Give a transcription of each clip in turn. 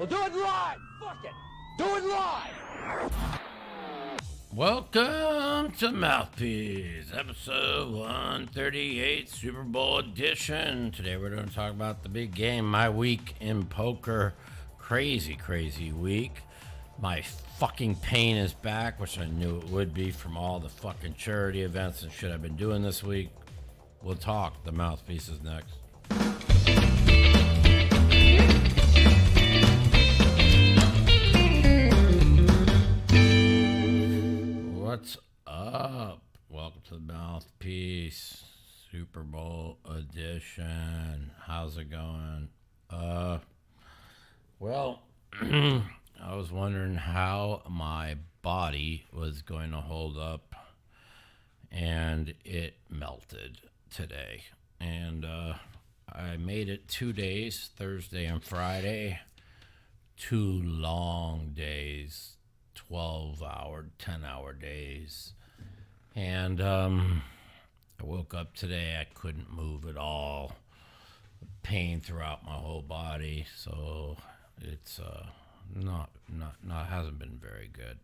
We'll do it live. Fuck it. Do it live. Welcome to Mouthpiece, episode 138, Super Bowl edition. Today we're going to talk about the big game, my week in poker. Crazy, crazy week. My fucking pain is back, which I knew it would be from all the fucking charity events and shit I've been doing this week. We'll talk. The Mouthpiece is next. What's up? Welcome to the Mouthpiece Super Bowl edition. How's it going? Well, I was wondering how my body was going to hold up, and it melted today. And I made it 2 days, Thursday and Friday. 2 long days. 12-hour, 10-hour days. And I woke up today, I couldn't move at all. Pain throughout my whole body, so it's not hasn't been very good.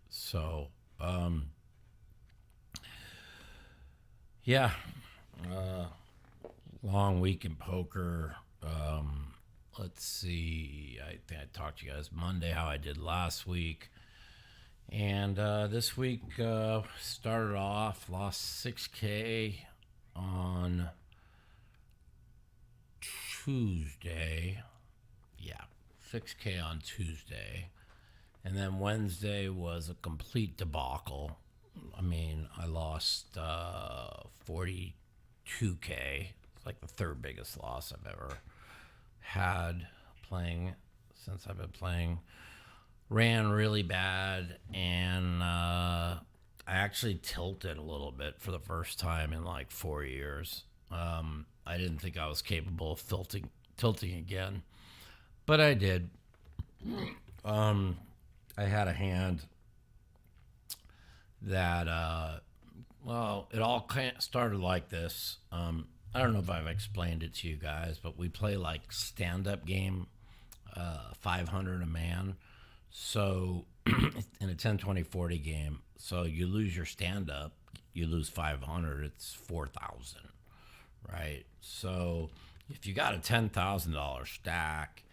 So long week in poker. Let's see, I think I talked to you guys Monday how I did last week. And this week started off, lost $6K on Tuesday. Yeah, $6K on Tuesday. And then Wednesday was a complete debacle. I mean, I lost $42K. It's like the third biggest loss I've ever had playing since I've been playing. Ran really bad, and I actually tilted a little bit for the first time in like 4 years. I didn't think I was capable of tilting again, but I did. I had a hand that it all kind of started like this. I don't know if I've explained it to you guys, but we play like stand-up game, 500 a man. So in a 10, 20, 40 game, so you lose your stand-up, you lose 500, it's 4,000, right? So if you got a $10,000 stack,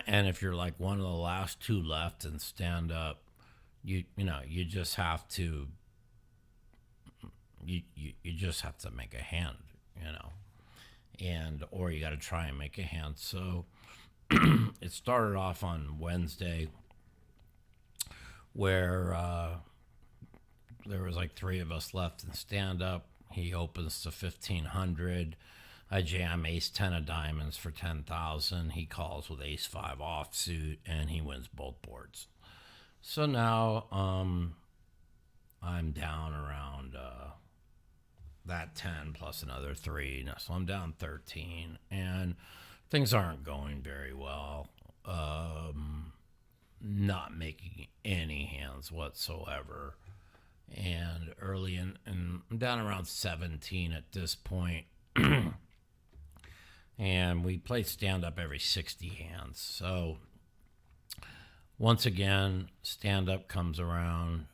and if you're like one of the last two left in stand-up, you just have to, you just have to make a hand. Or you got to try and make a hand. So it started off on Wednesday where there was like 3 of us left in stand up. He opens to 1,500. I jam ace 10 of diamonds for 10,000. He calls with ace 5 offsuit and he wins both boards. So now I'm down around that 10 plus another 3. So I'm down 13 and things aren't going very well. Not making any hands whatsoever. And early and I'm down around 17 at this point. And we play stand up every 60 hands. So once again, stand up comes around.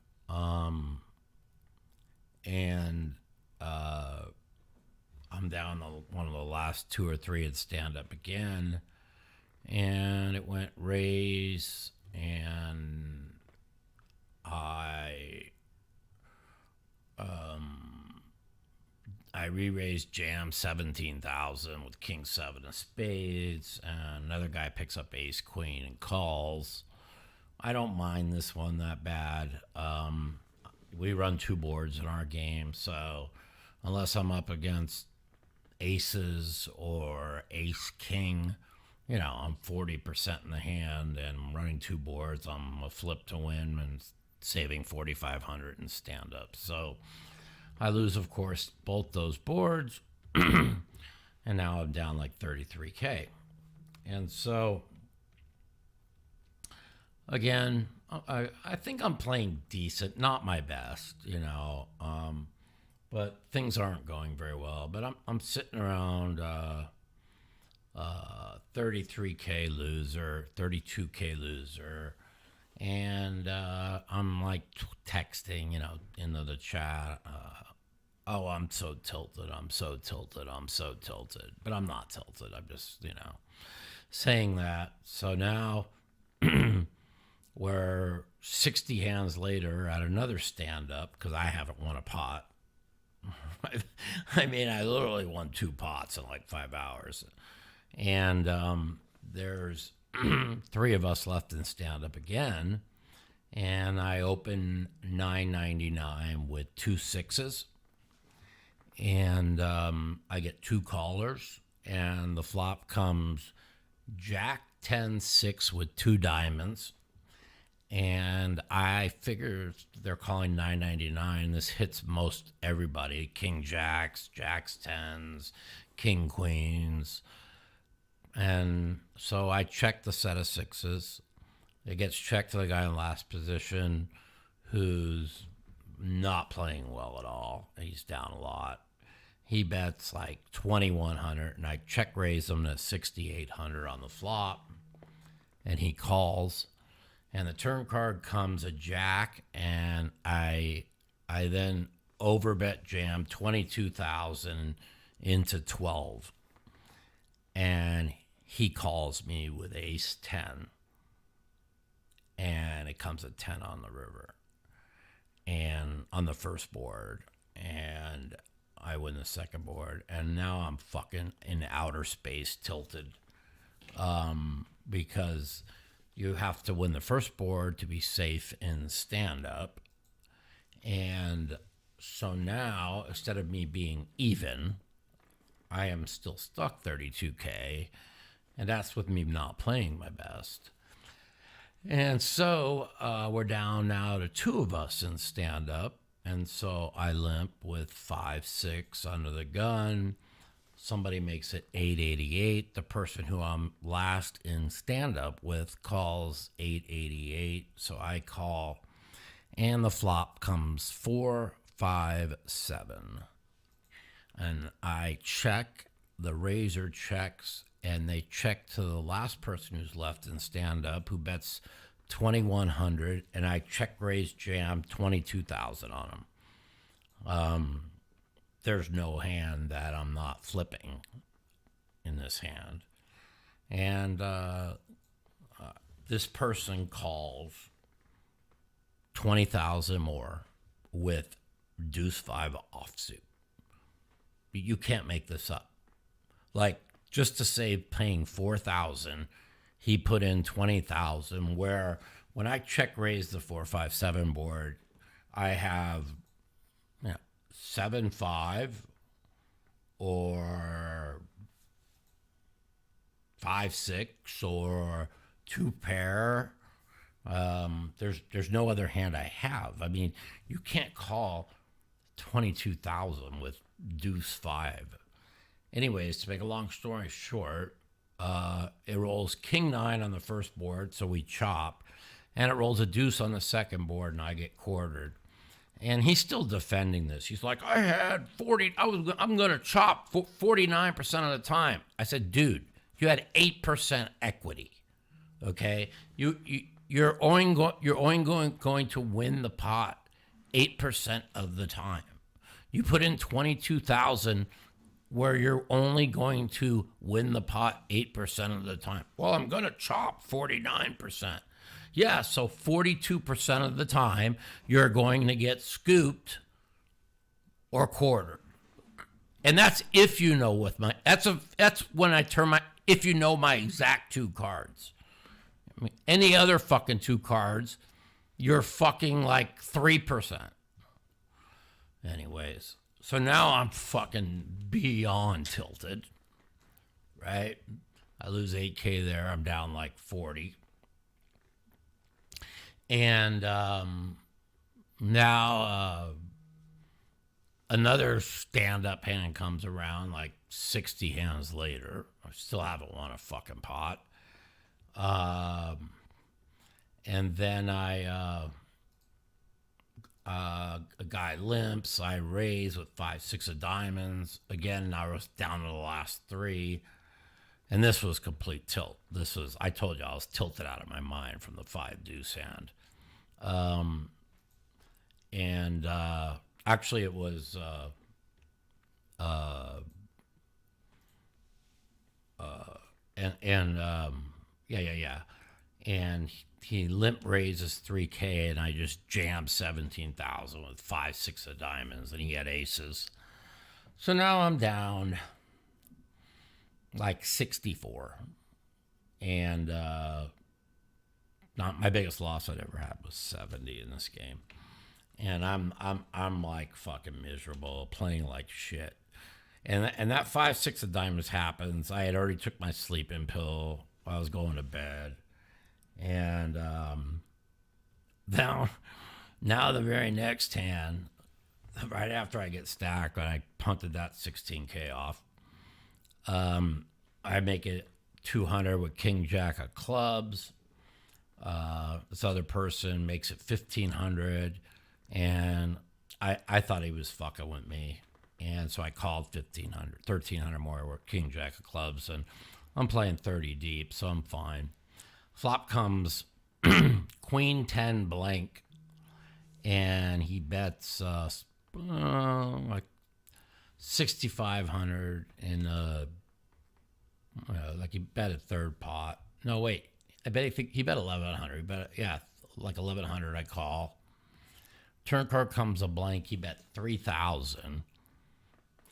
I'm down one of the last 2 or 3 at stand up again, and it went raise, and I re-raised jam 17,000 with king 7 of spades, and another guy picks up ace queen and calls. I don't mind this one that bad. We run 2 boards in our game, so unless I'm up against aces or ace king, I'm 40% in the hand and running 2 boards. I'm a flip to win and saving 4,500 in stand up. So I lose, of course, both those boards, and now I'm down like 33K. And so again, I think I'm playing decent, not my best, but things aren't going very well. But I'm sitting around 33K loser, 32K loser. And I'm like texting, into the chat. Oh, I'm so tilted. I'm so tilted. I'm so tilted. But I'm not tilted. I'm just, saying that. So now we're 60 hands later at another stand up because I haven't won a pot. I mean, I literally won 2 pots in like 5 hours. And there's 3 of us left in stand up again. And I open 9.99 with 2 sixes. And I get 2 callers. And the flop comes Jack 10 6 with 2 diamonds. And I figure they're calling 9.99. This hits most everybody. King Jacks, Jacks 10s, King Queens. And so I check the set of sixes. It gets checked to the guy in last position who's not playing well at all. He's down a lot. He bets like 2,100, and I check raise him to 6,800 on the flop. And he calls. And the turn card comes a jack, and I then overbet jam 22,000 into 12. And he calls me with ace 10. And it comes a 10 on the river. And on the first board. And I win the second board. And now I'm fucking in outer space tilted. Because you have to win the first board to be safe in stand-up. And so now, instead of me being even, I am still stuck 32K. And that's with me not playing my best. And so we're down now to 2 of us in stand-up. And so I limp with 5-6 under the gun. Somebody makes it 888. The person who I'm last in stand-up with calls 888. So I call, and the flop comes 4-5-7. And I check, the raiser checks, and they check to the last person who's left in stand-up who bets 2,100, and I check raise jam 22,000 on him. There's no hand that I'm not flipping in this hand. And this person calls 20,000 more with deuce 5 offsuit. You can't make this up. Like, just to save paying 4,000, he put in 20,000, where when I check raise the 4-5-7 board, I have 7-5 or 5-6 or 2 pair. There's no other hand I have. I mean, you can't call 22,000 with deuce 5. Anyways, to make a long story short, it rolls king 9 on the first board, so we chop, and it rolls a deuce on the second board, and I get quartered. And he's still defending this. He's like, I had 40. I'm going to chop 49% of the time. I said, dude, you had 8% equity. Okay, you're only going to win the pot 8% of the time. You put in 22,000, where you're only going to win the pot 8% of the time. Well, I'm going to chop 49%. Yeah, so 42% of the time, you're going to get scooped or quartered. And that's if you know with my, that's when I turn my, if you know my exact 2 cards. I mean, any other fucking 2 cards, you're fucking like 3%. Anyways, so now I'm fucking beyond tilted, right? I lose 8K there. I'm down like 40. And now another stand-up hand comes around like 60 hands later. I still haven't won a fucking pot. And then a guy limps. I raise with 5-6 of diamonds. Again, I was down to the last 3. And this was complete tilt. I told you I was tilted out of my mind from the 5 deuce hand. And actually it was, yeah. And he limp raises 3K, and I just jammed 17,000 with 5, 6 of diamonds, and he had aces. So now I'm down like 64, and not my biggest loss I'd ever had was 70 in this game, and I'm like fucking miserable, playing like shit. And that 5, 6 of diamonds happens. I had already took my sleeping pill. I was going to bed. And now the very next hand, right after I get stacked, when I punted that 16K off, I make it 200 with King Jack of clubs. This other person makes it 1,500. And I thought he was fucking with me. And so I called 1,300 more with King Jack of clubs, and I'm playing 30 deep, so I'm fine. Flop comes Queen 10 blank, and he bets like 6,500 in like he bet a third pot. No, wait, I bet he bet 1,100. He bet like 1,100. I call. Turn card comes a blank. He bet 3,000.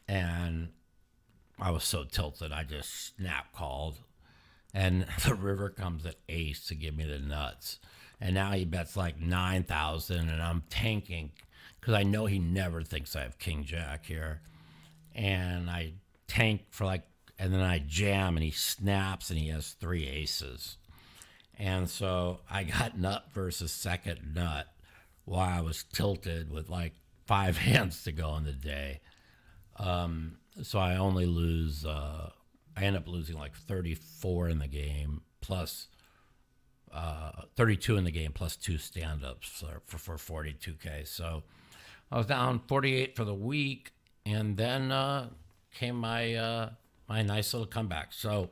And I was so tilted, I just snap called. And the river comes at ace to give me the nuts. And now he bets like 9,000, and I'm tanking because I know he never thinks I have King Jack here. And I tank for like, and then I jam, and he snaps, and he has 3 aces. And so I got nut versus second nut while I was tilted with like 5 hands to go in the day. So I only lose, I end up losing like 34 in the game, plus 32 in the game, plus 2 stand-ups for 42K. So I was down 48 for the week, and then came my nice little comeback. So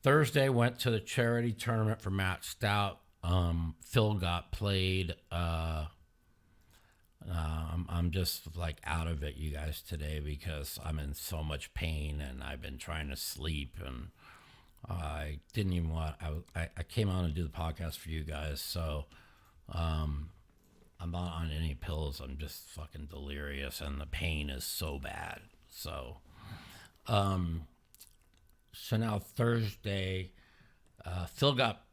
Thursday went to the charity tournament for Matt Stout. Phil got played. I'm just like out of it, you guys, today because I'm in so much pain, and I've been trying to sleep, and I didn't even want. I came on to do the podcast for you guys, so I'm not on any pills. I'm just fucking delirious, and the pain is so bad. So now Thursday, Phil got.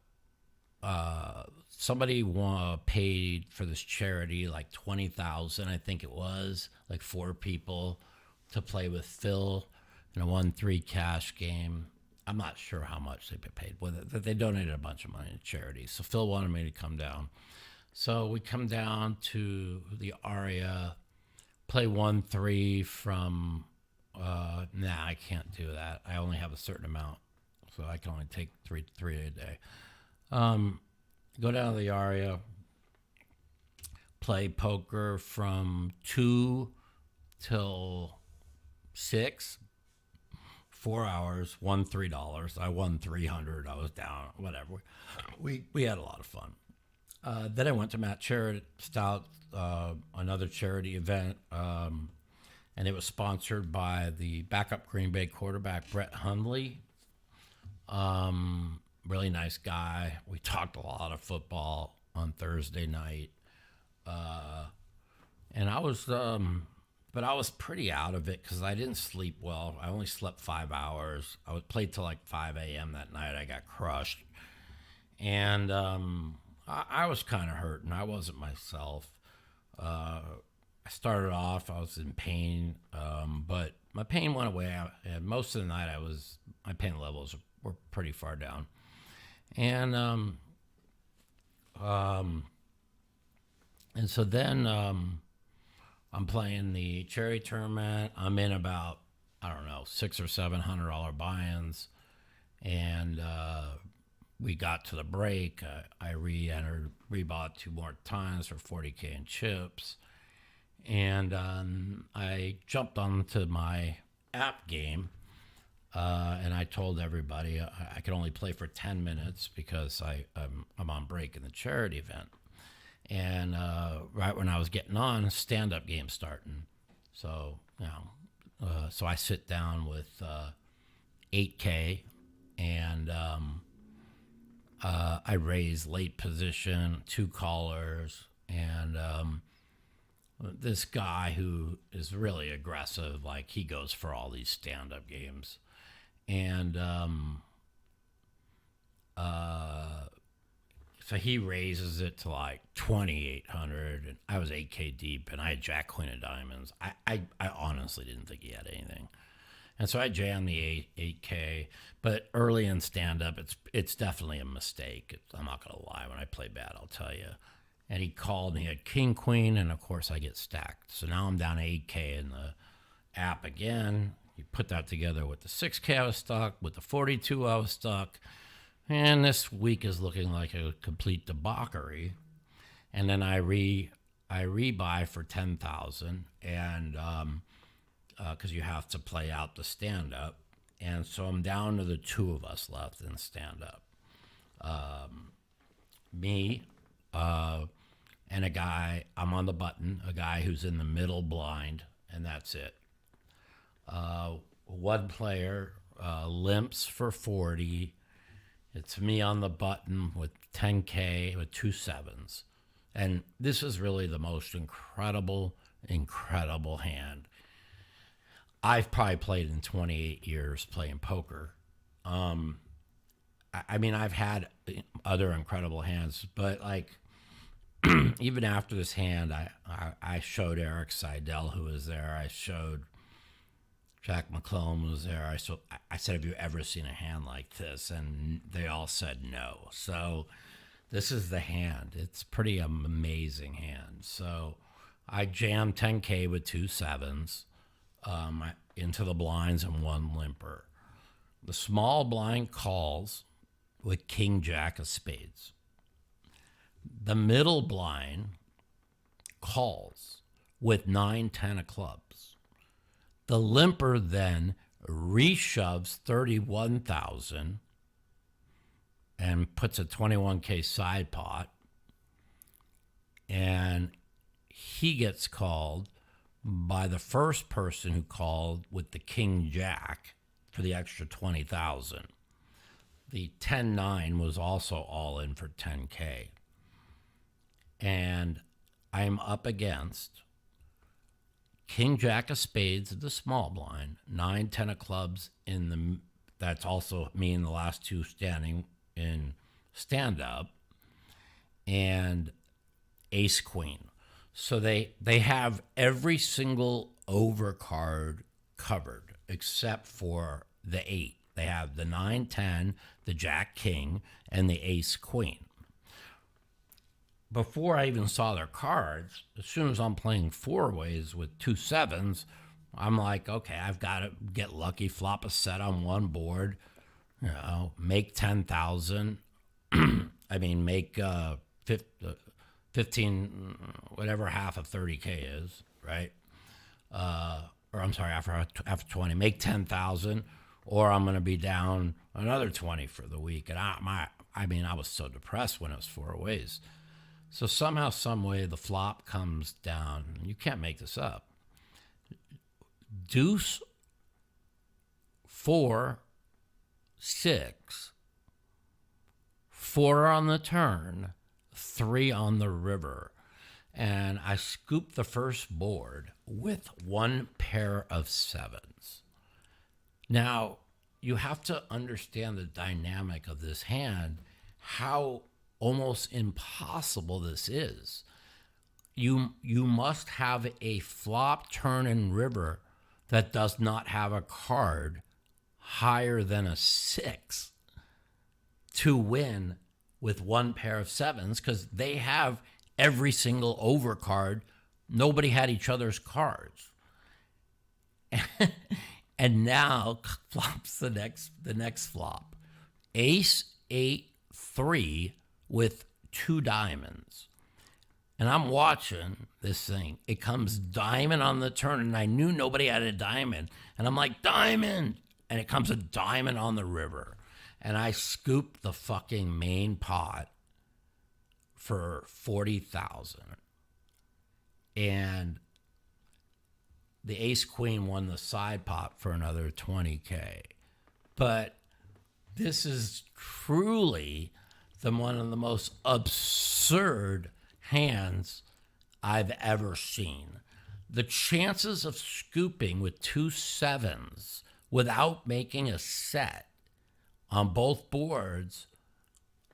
Somebody paid for this charity like 20,000, I think it was, like 4 people to play with Phil in a 1-3 cash game. I'm not sure how much they paid with it. They donated a bunch of money to charity. So Phil wanted me to come down. So we come down to the Aria, play 1-3 from, I can't do that. I only have a certain amount, so I can only take three a day. Go down to the Aria, play poker from 2 till 6, 4 hours, won $3. I won 300. I was down, whatever. We had a lot of fun. Then I went to Matt Stout, another charity event, and it was sponsored by the backup Green Bay quarterback, Brett Hundley. Really nice guy. We talked a lot of football on Thursday night. And I was, but I was pretty out of it because I didn't sleep well. I only slept 5 hours. I played till like 5 a.m. that night. I got crushed. And I was kind of hurting. I wasn't myself. I started off, I was in pain, but my pain went away. And most of the night, my pain levels were pretty far down. And so then I'm playing the charity tournament. I'm in about, I don't know, $600 or $700 buy-ins, and we got to the break. I rebought 2 more times for 40K in chips, and I jumped onto my app game. And I told everybody I could only play for 10 minutes because I'm on break in the charity event. And right when I was getting on, stand-up game starting. So, so I sit down with 8K, and I raise late position, 2 callers, and this guy who is really aggressive, like he goes for all these stand-up games. And so he raises it to like 2,800, and I was 8K deep, and I had Jack Queen of Diamonds. I honestly didn't think he had anything. And so I jammed the 8K, but early in stand-up, it's definitely a mistake. I'm not going to lie. When I play bad, I'll tell you. And he called, and he had King, Queen, and of course I get stacked. So now I'm down to 8K in the app again. You put that together with the 6K I was stuck, with the 42 I was stuck. And this week is looking like a complete debauchery. And then I rebuy for 10,000, and because you have to play out the stand-up. And so I'm down to the 2 of us left in stand-up. Me, and a guy, I'm on the button, a guy who's in the middle blind, and that's it. One player limps for 40. It's me on the button with 10K with 2 sevens. And this is really the most incredible hand. I've probably played in 28 years playing poker. I mean, I've had other incredible hands, but like, even after this hand, I showed Eric Seidel, who was there. I showed Jack McClellan was there. I said, have you ever seen a hand like this? And they all said no. So this is the hand. It's pretty amazing hand. So I jammed 10K with 2 sevens into the blinds and 1 limper. The small blind calls with King Jack of spades. The middle blind calls with 9-10 of clubs. The limper then reshoves 31,000 and puts a 21K side pot, and he gets called by the first person who called with the King Jack for the extra 20,000. The 10-9 was also all in for 10K. And I'm up against King Jack of spades at the small blind, 9-10 of clubs in the, that's also me and the last 2 standing in stand up, and ace queen. So they have every single overcard covered except for the 8. They have the 9-10, the Jack King, and the ace queen. Before I even saw their cards, as soon as I'm playing 4-ways with 2 sevens, I'm like, okay, I've got to get lucky, flop a set on one board, make 10,000. I mean, make 15, whatever half of 30K is, right? Or I'm sorry, after 20, make 10,000, or I'm going to be down another 20 for the week. And I was so depressed when it was 4-ways. So somehow, some way, the flop comes down. You can't make this up. Deuce, 4, 6, 4 on the turn, 3 on the river. And I scooped the first board with 1 pair of sevens. Now, you have to understand the dynamic of this hand, how almost impossible this is. You must have a flop, turn, and river that does not have a card higher than a 6 to win with 1 pair of sevens, because they have every single overcard. Nobody had each other's cards. And now flops the next flop. Ace, 8, 3 with 2 diamonds. And I'm watching this thing. It comes diamond on the turn, and I knew nobody had a diamond. And I'm like, diamond. and it comes a diamond on the river, and I scoop the fucking main pot for 40,000, and the ace queen won the side pot for another 20K. But this is truly one of the most absurd hands I've ever seen. The chances of scooping with 2 sevens without making a set on both boards,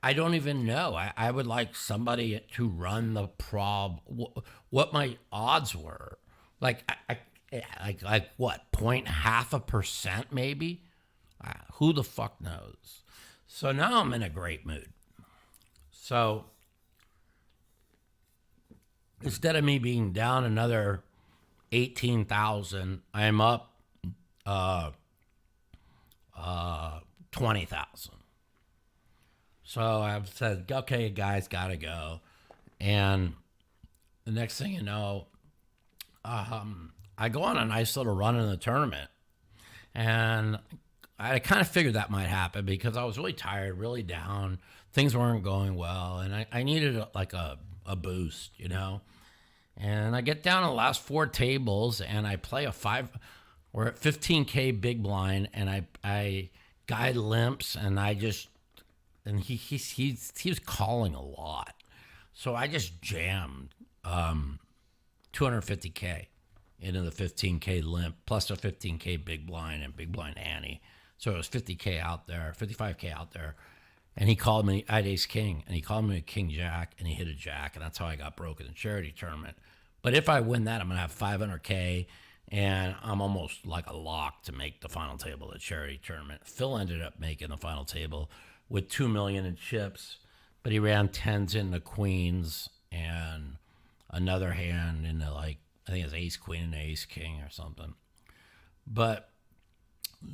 I don't even know. I would like somebody to run the what my odds were. Like what, 0.5% maybe? Who the fuck knows? So now I'm in a great mood. So instead of me being down another 18,000, I'm up 20,000. So I've said, okay, guys, gotta go. And the next thing you know, I go on a nice little run in the tournament. And I kind of figured that might happen because I was really tired, really down. Things weren't going well. And I needed a boost, you know. And I get down to the last 4 tables and I play a 5. We're at 15K big blind, and I guy limps, and he was calling a lot. So I just jammed 250K into the 15K limp, plus a 15K big blind and big blind ante. So it was 50K out there, 55K out there. And he called me, I had ace king, and he called me a king jack, and he hit a jack, and that's how I got broke in the charity tournament. But if I win that, I'm going to have 500K, and I'm almost like a lock to make the final table of the charity tournament. Phil ended up making the final table with $2 million in chips, but he ran 10s into queens and another hand into I think it was ace queen and ace king or something. But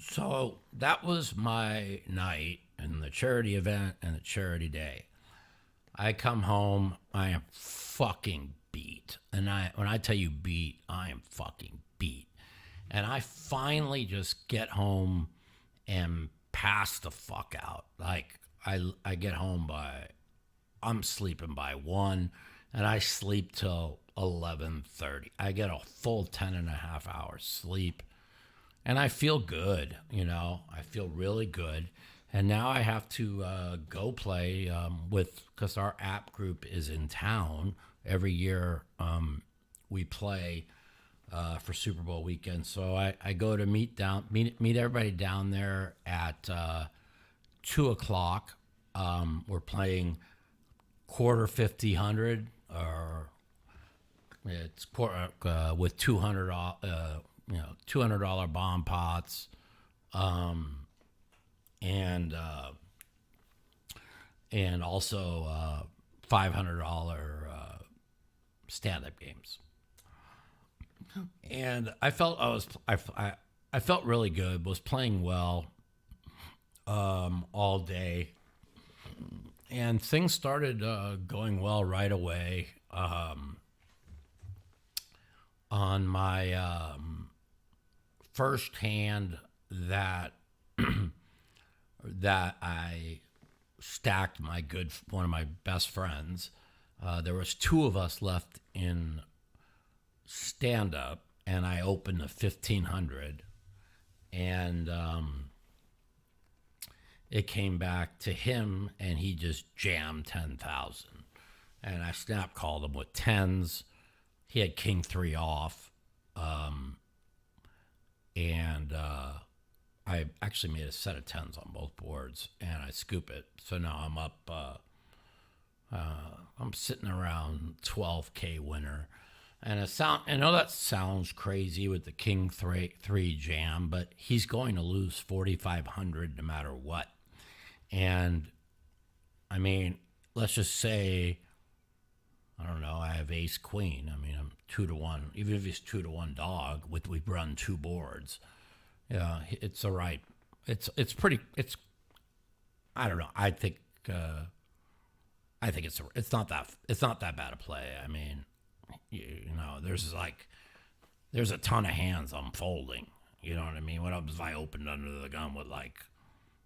so that was my night in the charity event and the charity day. I come home, I am fucking beat. And when I tell you beat, I am fucking beat. And I finally just get home and pass the fuck out. Like I get home I'm sleeping by 1, and I sleep till 11:30. I get a full 10 and a half hours sleep, and I feel good, you know. I feel really good. And now I have to go play because our app group is in town. Every year we play for Super Bowl weekend. So I go to meet everybody down there at 2 o'clock. We're playing quarter 50-100, or it's with $200 bomb pots, and also $500 stand-up games. And I felt I felt really good. Was playing well all day, and things started going well right away. On my first hand that that I stacked one of my best friends. There was 2 of us left in stand-up, and I opened a 1500, and it came back to him, and he just jammed 10,000. And I snap called him with 10s. He had king 3 off, and I actually made a set of 10s on both boards, and I scoop it. So now I'm up. I'm sitting around 12K winner, and I know that sounds crazy with the king 3 jam, but he's going to lose 4,500 no matter what. And I mean, let's just say, I don't know, I have ace queen. I mean, I'm 2-1. Even if he's 2-1 dog, we run 2 boards. Yeah, it's all right. It's I don't know. I think it's not that bad a play. I mean, you know, there's a ton of hands I'm folding, You know what I mean? What happens if I opened under the gun with like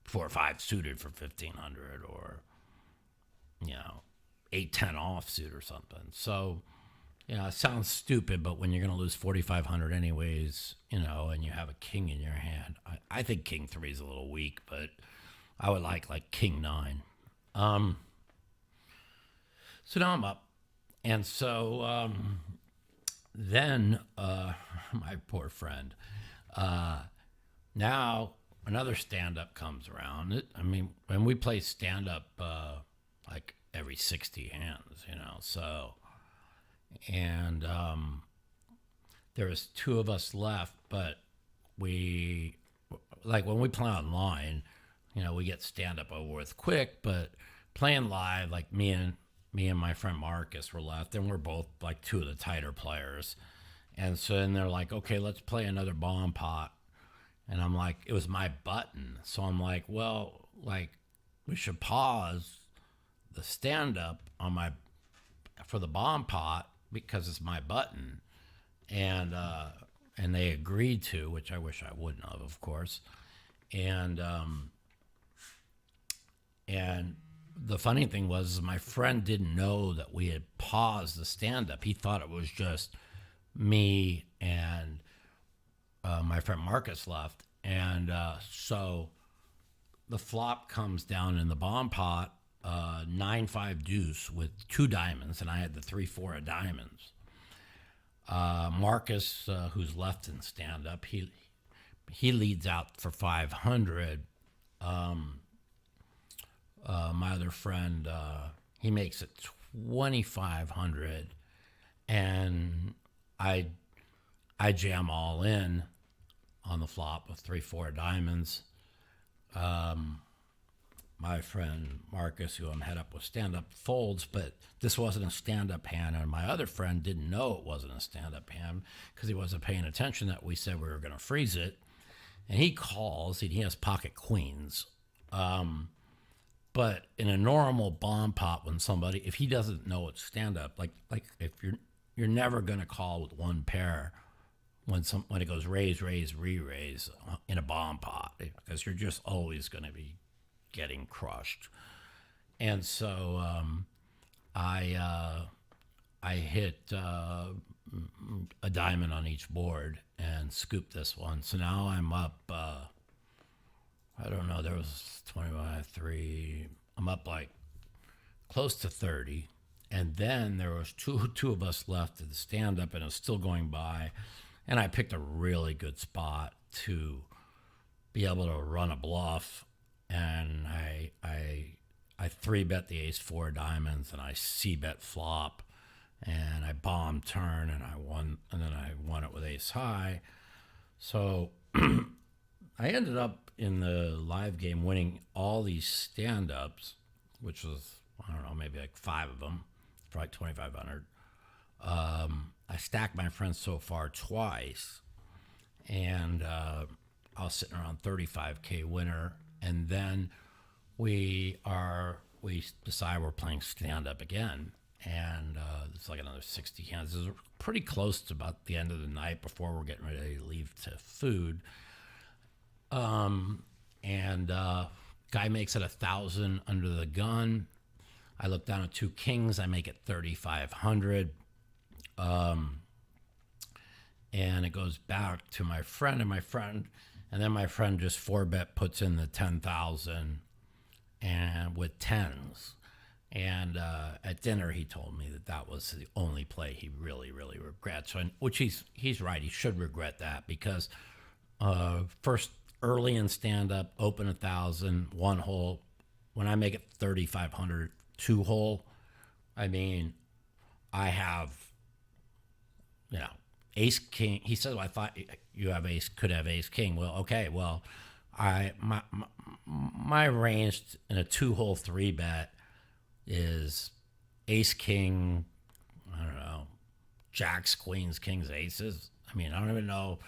4 or 5 suited for 1,500, or 8-10 offsuit or something? So it sounds stupid, but when you're going to lose 4,500 anyways, and you have a king in your hand, I think king 3 is a little weak, but I would like king 9. So now I'm up. And so then my poor friend, now another stand-up comes around. When we play stand-up like every 60 hands, so, and there was 2 of us left, but we, like when we play online, we get stand-up over with quick, but playing live, like me and my friend Marcus were left, and we're both like 2 of the tighter players. And so then they're like, okay, let's play another bomb pot. And I'm like, it was my button. So I'm like, well, like we should pause the stand-up for the bomb pot because it's my button. And they agreed to, which I wish I wouldn't have, of course. And the funny thing was my friend didn't know that we had paused the stand-up. He thought it was just me and my friend Marcus left. And so the flop comes down in the bomb pot, 9-5 deuce with 2 diamonds, and I had the 3-4 of diamonds. Marcus, who's left in stand-up, he leads out for 500. My other friend, he makes it 2,500, and I jam all in on the flop with 3-4 diamonds. My friend Marcus, who I'm head up with stand-up, folds, but this wasn't a stand-up hand, and my other friend didn't know it wasn't a stand-up hand because he wasn't paying attention that we said we were going to freeze it. And he calls, he has pocket queens. But in a normal bomb pot, when somebody, if he doesn't know it's stand-up, like if you're never going to call with 1 pair when it goes raise, raise, re-raise in a bomb pot, because you're just always going to be getting crushed. And so I hit a diamond on each board and scooped this one. So now I'm up, I don't know, there was 25, 3, I'm up like close to 30. And then there was two of us left at the stand-up, and it was still going by. And I picked a really good spot to be able to run a bluff. And I 3-bet the ace-4 diamonds, and I c-bet flop. And I bombed turn, and I won, and then I won it with ace-high. So I ended up in the live game winning all these stand-ups, which was, I don't know, maybe like 5 of them for like 2,500. I stacked my friends so far twice, and I was sitting around 35K winner. And then we decide we're playing stand-up again, and it's like another 60 hands. This is pretty close to about the end of the night before we're getting ready to leave to food. Guy makes it 1,000 under the gun. I look down at 2 kings. I make it 3,500. And it goes back to my friend, and then my friend just 4-bet puts in the 10,000 and with 10s. And at dinner, he told me that was the only play he really, really regrets. Which he's right. He should regret that, because first, early in stand-up, open 1,000, 1 hole. When I make it 3,500, 2 hole, I mean, I have, ace king. He said, well, I thought you could have ace king. Well, okay, well, my range in a 2-hole 3-bet is ace king, I don't know, jacks, queens, kings, aces. I mean, I don't even know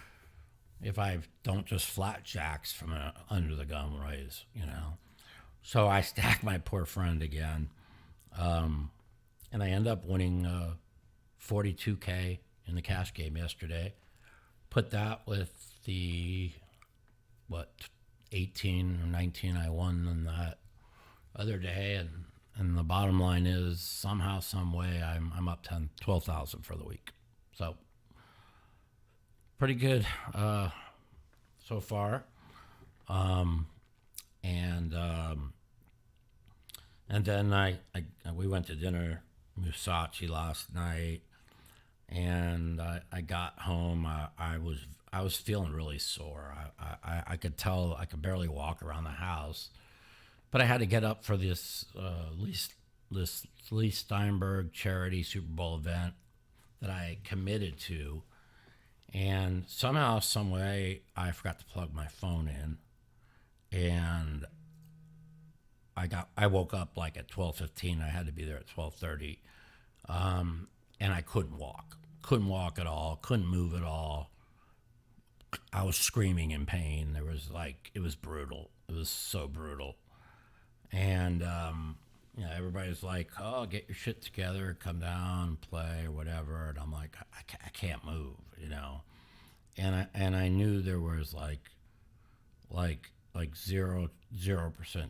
if I don't just flat jacks from an under the gun raise, So I stack my poor friend again. And I end up winning 42K in the cash game yesterday. Put that with the, 18 or 19 I won in that other day. And the bottom line is somehow, some way, I'm up 12,000 for the week. So pretty good so far. And then we went to dinner, Musashi, last night, and I got home. I was feeling really sore. I could tell I could barely walk around the house, but I had to get up for this Lee Steinberg charity Super Bowl event that I committed to, and somehow, some way, I forgot to plug my phone in, and I woke up like at 12:15. I had to be there at 12:30, and I couldn't walk at all, couldn't move at all. I was screaming in pain. It was brutal. It was so brutal. And everybody's like, "Oh, get your shit together, come down, play or whatever." And I'm like, I can't move, And I knew there was like 0%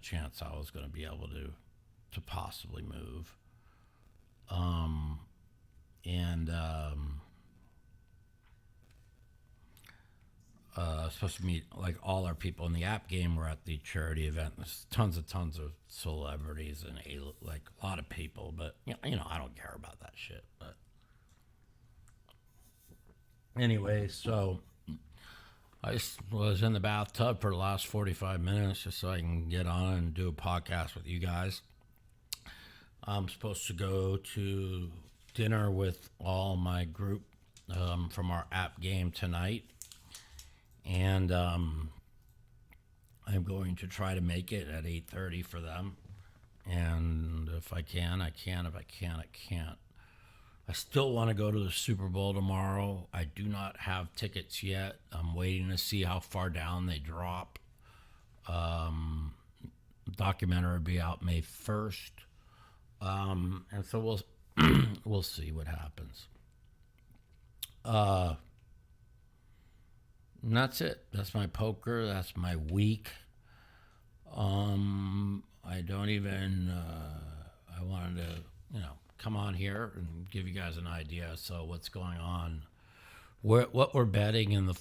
chance I was going to be able to possibly move. Supposed to meet like all our people in the app game. Were at the charity event. There's tons of celebrities and like a lot of people, but I don't care about that shit. But anyway, so I was in the bathtub for the last 45 minutes just so I can get on and do a podcast with you guys. I'm supposed to go to dinner with all my group from our app game tonight. And I'm going to try to make it at 8:30 for them. And if I can, I can. If I can't, I can't. I still want to go to the Super Bowl tomorrow. I do not have tickets yet. I'm waiting to see how far down they drop. Documentary will be out May 1st. And so we'll see what happens. And that's it. That's my poker. That's my week. I don't even, I wanted to, come on here and give you guys an idea. So what's going on? What we're betting in the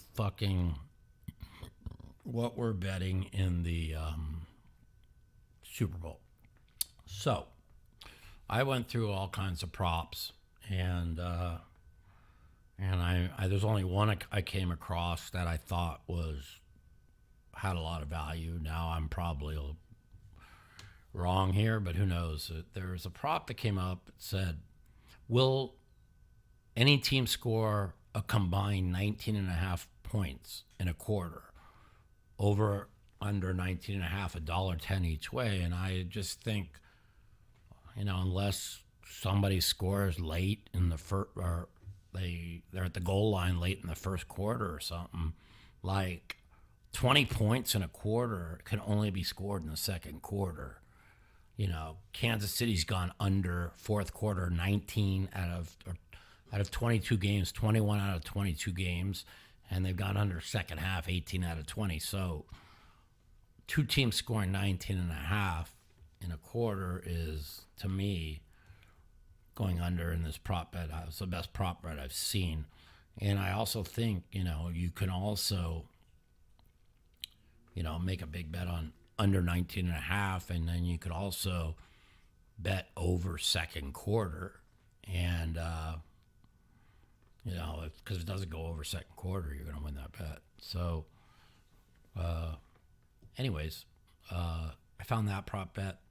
Super Bowl. So I went through all kinds of props, and I there's only one I came across that I thought had a lot of value. Now I'm probably wrong here, but who knows? There's a prop that came up that said, will any team score a combined 19.5 points in a quarter? Over, under 19.5, $1.10 each way. And I just think, unless somebody scores late in the first, or they're at the goal line late in the first quarter or something, like 20 points in a quarter can only be scored in the second quarter. Kansas City's gone under fourth quarter 19 out of 22 games, 21 out of 22 games, and they've gone under second half 18 out of 20. So two teams scoring 19.5 in a quarter is, to me, going under in this prop bet. It's the best prop bet I've seen. And I also think, you can also, make a big bet on under 19.5, and then you could also bet over second quarter. And, because if it doesn't go over second quarter, you're going to win that bet. So, anyways, I found that prop bet.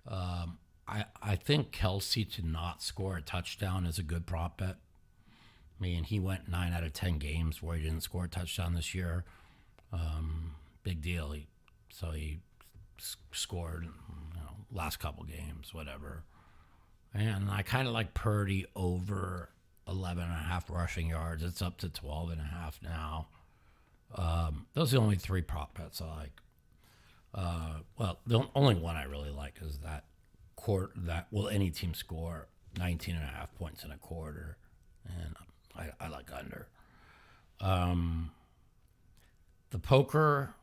I think Kelsey to not score a touchdown is a good prop bet. I mean, he went 9 out of 10 games where he didn't score a touchdown this year. Big deal. He scored, last couple games, whatever. And I kind of like Purdy over 11.5 rushing yards. It's up to 12.5 now. Those are the only three prop bets I like. Well, the only one I really like is that will any team score 19.5 points in a quarter? And I like under. the poker,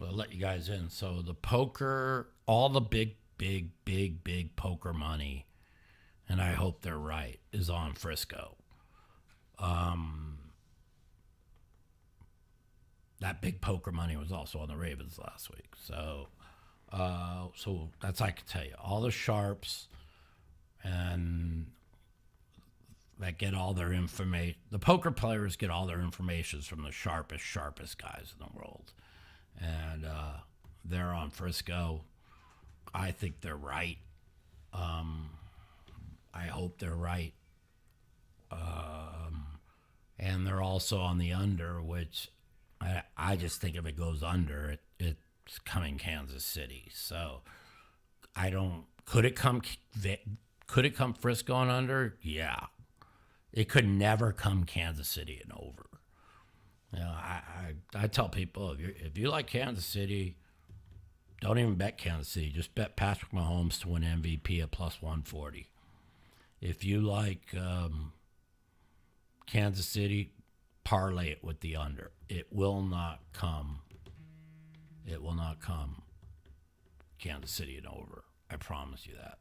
I'll let you guys in. So the poker, all the big poker money, and I hope they're right, is on Frisco. That big poker money was also on the Ravens last week. So that's I can tell you. All the sharps and that get all their information. The poker players get all their information from the sharpest guys in the world. And they're on Frisco. I think they're right. I hope they're right. And they're also on the under, which I just think if it goes under, it's coming Kansas City. So I don't. Could it come Frisco and under? Yeah. It could never come Kansas City and over. You know, I tell people if you like Kansas City, don't even bet Kansas City. Just bet Patrick Mahomes to win MVP at plus 140. If you like Kansas City, parlay it with the under. It will not come. It will not come Kansas City and over. I promise you that.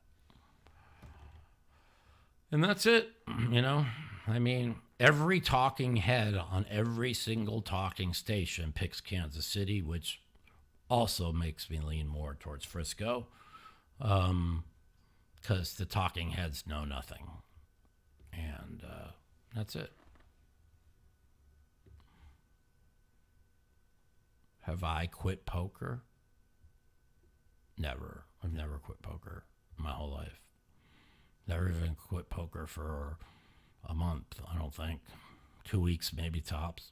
And that's it. You know, I mean, every talking head on every single talking station picks Kansas City, which also makes me lean more towards Frisco, because the talking heads know nothing. And that's it. Have I quit poker? Never. I've never quit poker my whole life. Never even quit poker for a month, I don't think. 2 weeks, maybe tops.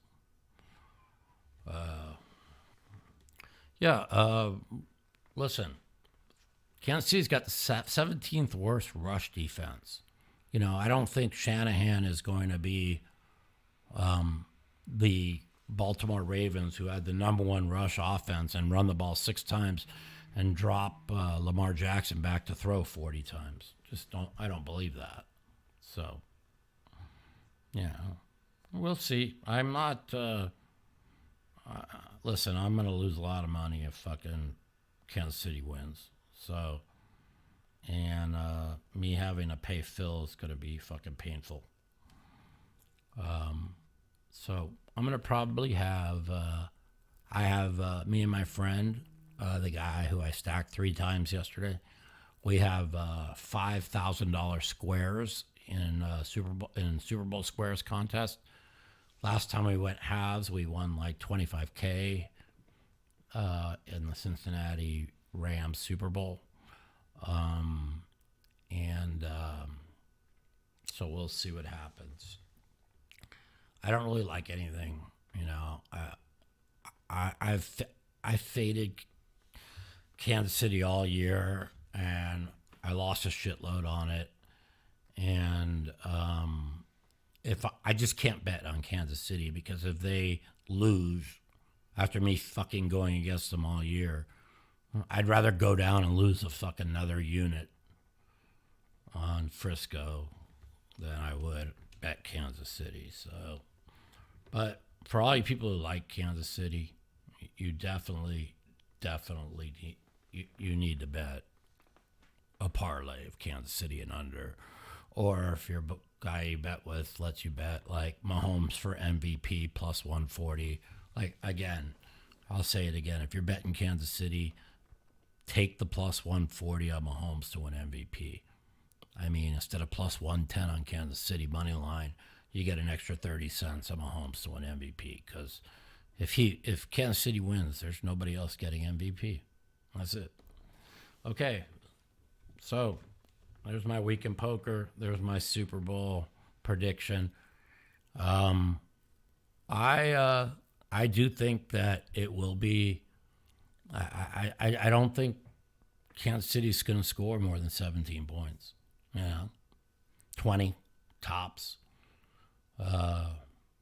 Listen, Kansas City's got the 17th worst rush defense. You know, I don't think Shanahan is going to be the Baltimore Ravens, who had the number one rush offense and run the ball 6 times and drop Lamar Jackson back to throw 40 times. I don't believe that. So, yeah, we'll see. I'm not, listen, I'm going to lose a lot of money if fucking Kansas City wins. So, and me having to pay Phil is going to be fucking painful. So I'm going to probably have, I have me and my friend, the guy who I stacked 3 times yesterday. We have $5,000 squares in Super Bowl squares contest. Last time we went halves, we won like $25K in the Cincinnati Rams Super Bowl. So we'll see what happens. I don't really like anything, you know. I faded Kansas City all year, and I lost a shitload on it. And if I just can't bet on Kansas City, because if they lose after me fucking going against them all year, I'd rather go down and lose a fucking another unit on Frisco than I would bet Kansas City. So, but for all you people who like Kansas City, you definitely you need to bet a parlay of Kansas City and under. Or if your guy you bet with lets you bet like Mahomes for MVP plus 140. Like, again, I'll say it again. If you're betting Kansas City, take the plus 140 on Mahomes to win MVP. I mean, instead of plus 110 on Kansas City money line, you get an extra 30 cents on Mahomes to win MVP. Because if Kansas City wins, there's nobody else getting MVP. That's it. Okay, so there's my week in poker. There's my Super Bowl prediction. I do think that it will be. I don't think Kansas City's going to score more than 17 points. You know, 20 tops.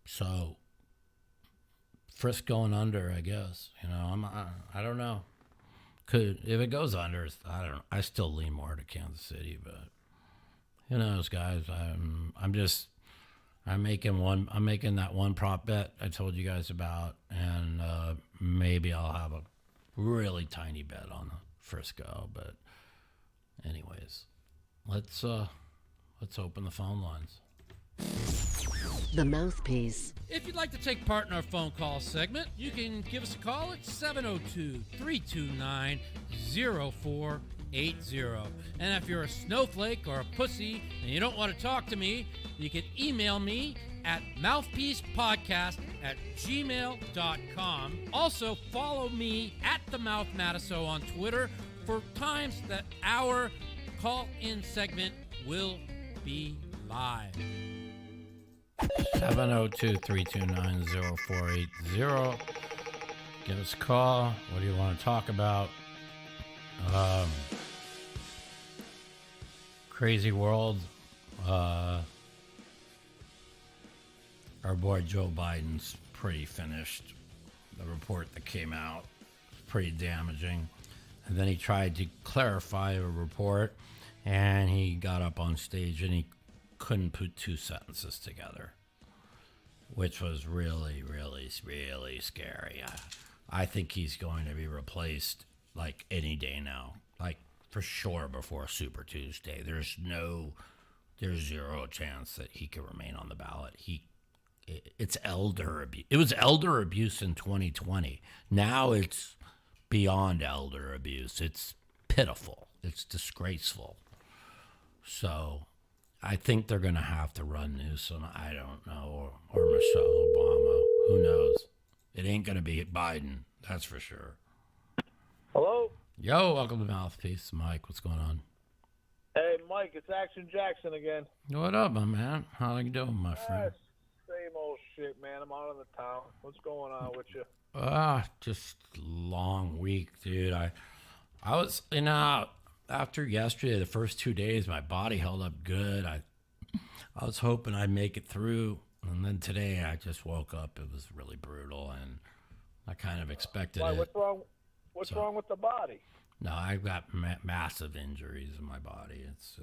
So Frisco and under, I guess. You know, I don't know. If it goes under, I don't know. I still lean more to Kansas City, but who knows, guys? I'm I'm making that one prop bet I told you guys about, and maybe I'll have a really tiny bet on Frisco. But anyways, let's open the phone lines. The Mouthpiece. If you'd like to take part in our phone call segment, you can give us a call at 702-329-0480. And if you're a snowflake or a pussy and you don't want to talk to me, you can email me at mouthpiecepodcast@gmail.com. Also, follow me at the Mouth Matiso on Twitter for times that our call-in segment will be live. 702-329-0480. Give us a call. What do you want to talk about? Crazy world. Our boy Joe Biden's pretty finished. The report that came out was pretty damaging. And then he tried to clarify a report, and he got up on stage and he couldn't put two sentences together, which was really, really, really scary. I think he's going to be replaced like any day now, like for sure before Super Tuesday. There's zero chance that he can remain on the ballot. It's elder abuse. It was elder abuse in 2020. Now it's beyond elder abuse. It's pitiful. It's disgraceful. So I think they're going to have to run Newsom. I don't know. Or Michelle Obama. Who knows? It ain't going to be Biden. That's for sure. Hello? Yo, welcome to Mouthpiece. Mike, what's going on? Hey, Mike, it's Action Jackson again. What up, my man? How you doing, my friend? Same old shit, man. I'm out of the town. What's going on with you? Just long week, dude. I was, after yesterday, the first 2 days, my body held up good. I was hoping I'd make it through, and then today I just woke up. It was really brutal, and I kind of expected it. What's wrong? What's wrong with the body? No, I've got massive injuries in my body. It's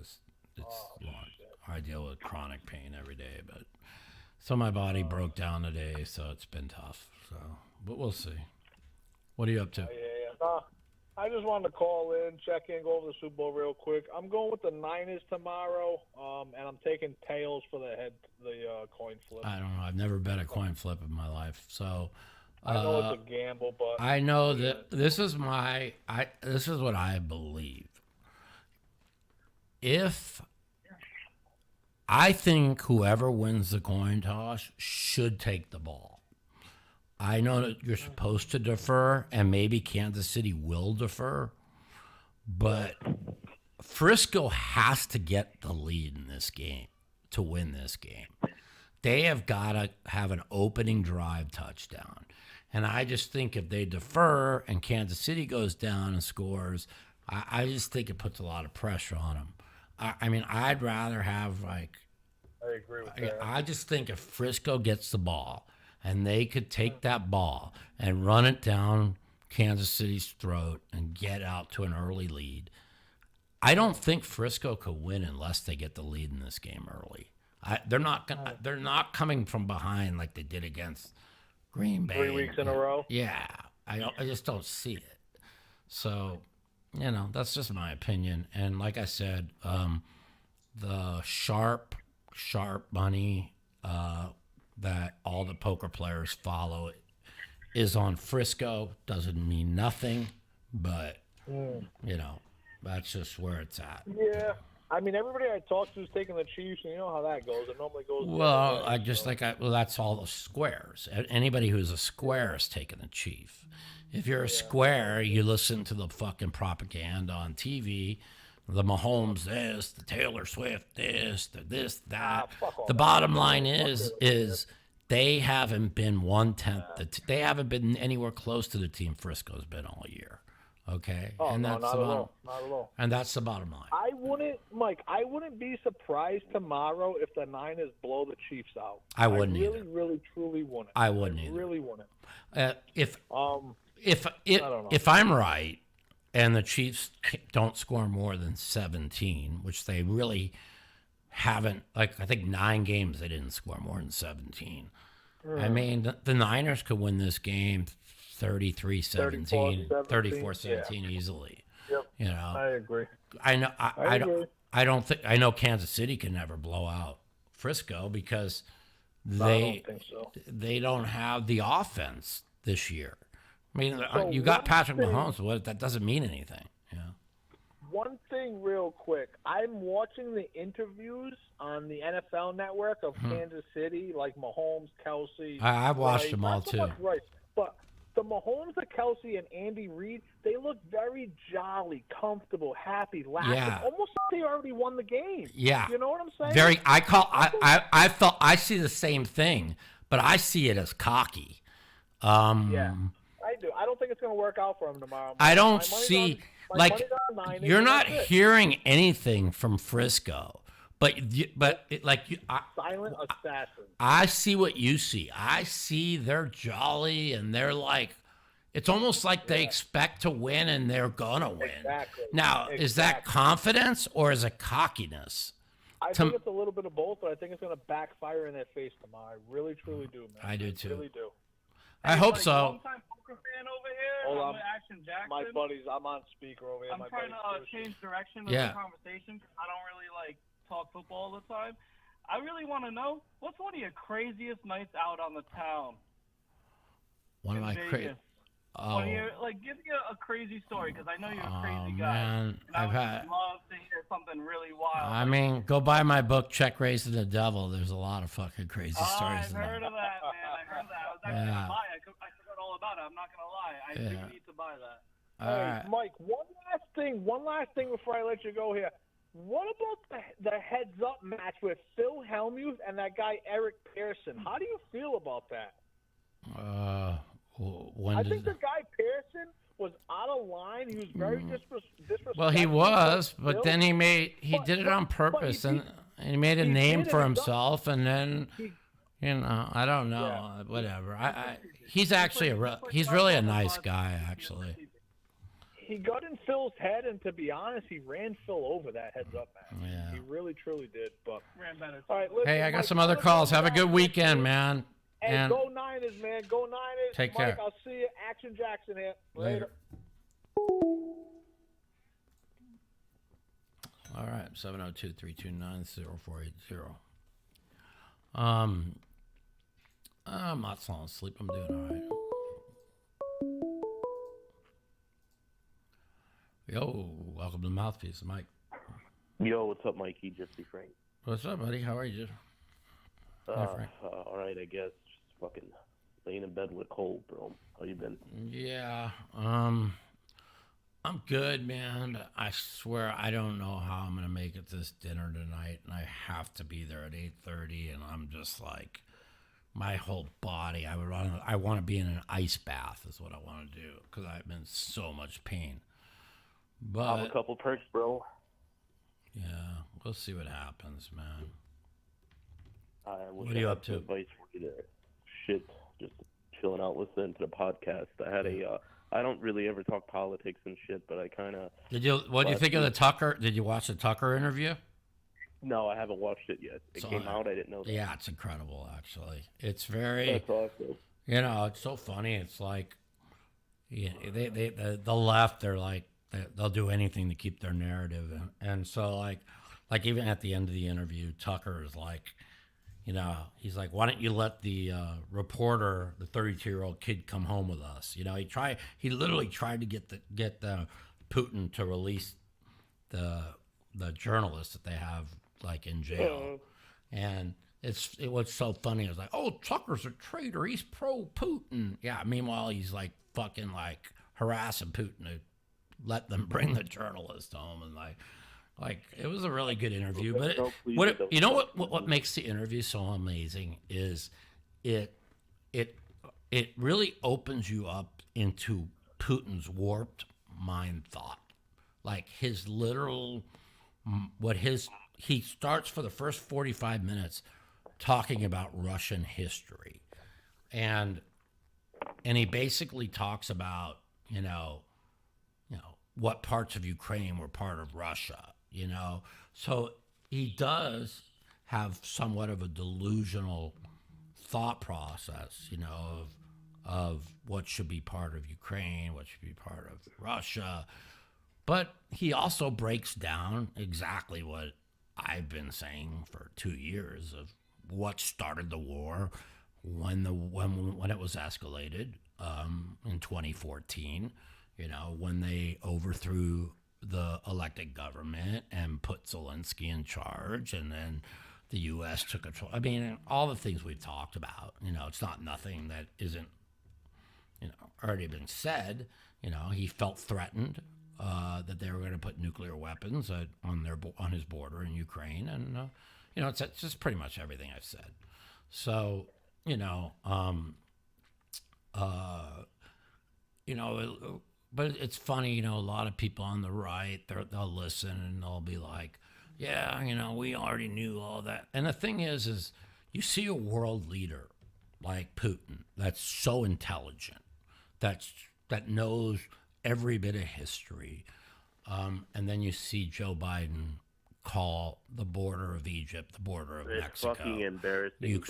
I deal with chronic pain every day, so my body broke down today, so it's been tough. So, but we'll see. What are you up to? I just wanted to call in, check in, go over the Super Bowl real quick. I'm going with the Niners tomorrow, and I'm taking tails for the coin flip. I don't know. I've never bet a coin flip in my life, so I know it's a gamble, but I know that this is what I believe. I think whoever wins the coin toss should take the ball. I know that you're supposed to defer, and maybe Kansas City will defer, but Frisco has to get the lead in this game to win this game. They have got to have an opening drive touchdown. And I just think if they defer and Kansas City goes down and scores, I just think it puts a lot of pressure on them. I mean, I'd rather have I agree with that. I just think if Frisco gets the ball and they could take that ball and run it down Kansas City's throat and get out to an early lead, I don't think Frisco could win unless they get the lead in this game early. They're not coming from behind like they did against Green Bay. 3 weeks in a row? Yeah. I just don't see it. So, that's just my opinion. And like I said, the sharp money that all the poker players follow is on Frisco. Doesn't mean nothing, but, that's just where it's at. Yeah. I mean, everybody I talk to is taking the Chiefs, and you know how that goes. It normally goes. Well, that's all the squares. Anybody who's a square is taking the Chief. If you're a square, you listen to the fucking propaganda on TV. The Mahomes this, the Taylor Swift this, the this, that. The bottom line is they haven't been 1/10. They haven't been anywhere close to the team Frisco's been all year. Okay, not at all. And that's the bottom line. I wouldn't be surprised tomorrow if the Niners blow the Chiefs out. I wouldn't really, either. really, truly wouldn't. I wouldn't either. Really wouldn't. If I don't know. If I'm right, and the Chiefs don't score more than 17, which they really haven't, like, I think 9 games they didn't score more than 17. I mean, the Niners could win this game 33-17, 34-17 easily. Yep. You know, I agree. I know. agree. I don't think. I know Kansas City can never blow out Frisco because I don't think so. they don't have the offense this year. I mean, So you got one Patrick thing- Mahomes, but that doesn't mean anything. You know? One thing real quick. I'm watching the interviews on the NFL network of Kansas City, like Mahomes, Kelsey. I've watched Rice. them all Not so too. much Rice, but the Mahomes, the Kelsey, and Andy Reid, they look very jolly, comfortable, happy, laughing. Yeah. Almost like they already won the game. Yeah. You know what I'm saying? Very. I see the same thing, but I see it as cocky. Yeah, I do. I don't think it's going to work out for him tomorrow. I My don't money's see on- my like money's on Niners, you're and not that's it. hearing anything from Frisco, but Silent assassin. I see what you see. I see they're jolly and they're like, it's almost like they expect to win and they're gonna win. Exactly. Now, is that Exactly. confidence or is it cockiness? I think it's a little bit of both, but I think it's going to backfire in their face tomorrow. I really, truly do, man. I do too. Really do. I hope Like, so. Longtime poker fan over here. Hold I'm on. with Action Jackson. My buddies, I'm on speaker over here. I'm my trying to buddies. change direction of Yeah. the conversation because I don't really like talk football all the time. I really want to know what's one of your craziest nights out on the town One of in my Vegas? crazy. Oh, One of your, like, give me a crazy story because I know you're a crazy guy. man, And I I've would had. love to hear something really wild. I mean, go buy my book, Check Raising the Devil. There's a lot of fucking crazy Oh, stories I've in heard there. of that, man. I heard that. I was actually Yeah. going to buy it. I forgot all about it. I'm not going to lie. I Yeah. really need to buy that. All Hey, right. Mike, one last thing before I let you go here. What about the heads-up match with Phil Hellmuth and that guy Eric Pearson? How do you feel about that? When I did think the guy Pearson was out of line. He was very disrespectful. Well, he was, but Phil. then he But- did it on but he purpose, did- and he made a he name did for it, himself, and then He- I don't know, whatever. He's actually he's really a nice guy, actually. He got in Phil's head, and to be honest, he ran Phil over that heads-up match. Yeah. He really, truly did. But Ran better. all right, listen, Hey, I got Mike, some other I'm gonna calls. go Have a down. good weekend, man. Hey, And go Niners, man. Go Niners. Take Mike, care. I'll see you. Action Jackson here. Later. All right, 702-329-0480. I'm not falling asleep. I'm doing all right. Yo, welcome to Mouthpiece, Mike. Yo, what's up, Mikey? Jesse Frank. What's up, buddy? How are you? Frank. All right, I guess. Just fucking laying in bed with a cold, bro. How you been? Yeah, I'm good, man. But I swear I don't know how I'm gonna make it this dinner tonight, and I have to be there at 8:30, and I'm just like, my whole body. I want to be in an ice bath is what I want to do because I'm in so much pain. I have a But couple perks, bro. yeah, we'll see what happens, man. I wish What are you I up had some to? advice for you there. Shit, just chilling out listening to the podcast. I had I don't really ever talk politics and shit, but I kind of. What do you Last think of the week- Tucker? Did you watch the Tucker interview? No, I haven't watched it yet. It So came out. I didn't know that. Yeah, it's incredible. Actually, it's very. That's awesome. It's so funny. It's like, the left, they're like, they'll do anything to keep their narrative, and so like even at the end of the interview, Tucker is like, he's like, why don't you let the reporter, the 32-year-old kid, come home with us? He literally tried to get the Putin to release the journalist that they have like in jail, and it was so funny. It was like, oh, Tucker's a traitor. He's pro Putin. Yeah. Meanwhile, he's like fucking like harassing Putin to let them bring the journalist home, and like it was a really good interview. But what makes the interview so amazing is it really opens you up into Putin's warped mind thought, like his literal he starts for the first 45 minutes talking about Russian history, and he basically talks about what parts of Ukraine were part of Russia, so he does have somewhat of a delusional thought process, of what should be part of Ukraine, what should be part of Russia. But he also breaks down exactly what I've been saying for 2 years of what started the war, when it was escalated in 2014. When they overthrew the elected government and put Zelensky in charge, and then the U.S. took control. I mean, all the things we've talked about. It's not nothing that isn't, already been said. He felt threatened that they were going to put nuclear weapons on his border in Ukraine, and it's just pretty much everything I've said. So but it's funny, a lot of people on the right, they'll listen and they'll be like, yeah, we already knew all that. And the thing is you see a world leader like Putin that's so intelligent, that knows every bit of history, and then you see Joe Biden call the border of Egypt the border of Mexico. It's fucking embarrassing,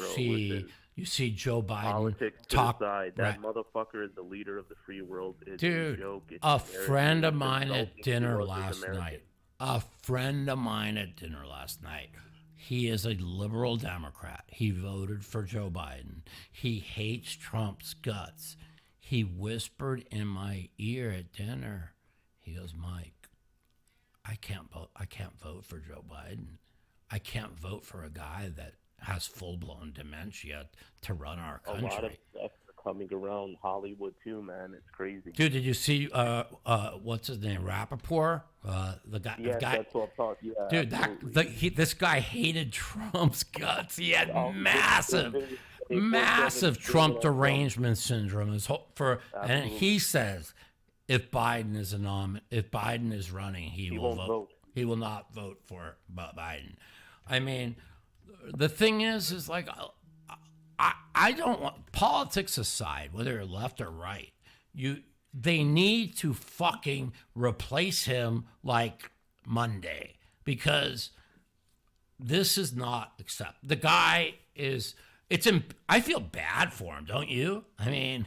You see Joe Biden politics talk. Aside, that motherfucker is the leader of the free world. It's dude, a joke. It's a friend of mine at dinner last night. He is a liberal Democrat. He voted for Joe Biden. He hates Trump's guts. He whispered in my ear at dinner. He goes, Mike, I can't vote for Joe Biden. I can't vote for a guy that has full-blown dementia to run our country. A lot of stuff coming around Hollywood too, man. It's crazy. Dude, did you see what's his name, Rappaport? The guy. Yes, that's what I'm talking. Yeah, dude, this guy hated Trump's guts. He had massive Trump derangement syndrome. And he says, if Biden is running, he will vote. He will not vote for Biden. I mean, the thing is like, I don't want, politics aside, whether you're left or right, they need to fucking replace him like Monday, because this is not acceptable. The guy is, I feel bad for him, don't you? I mean,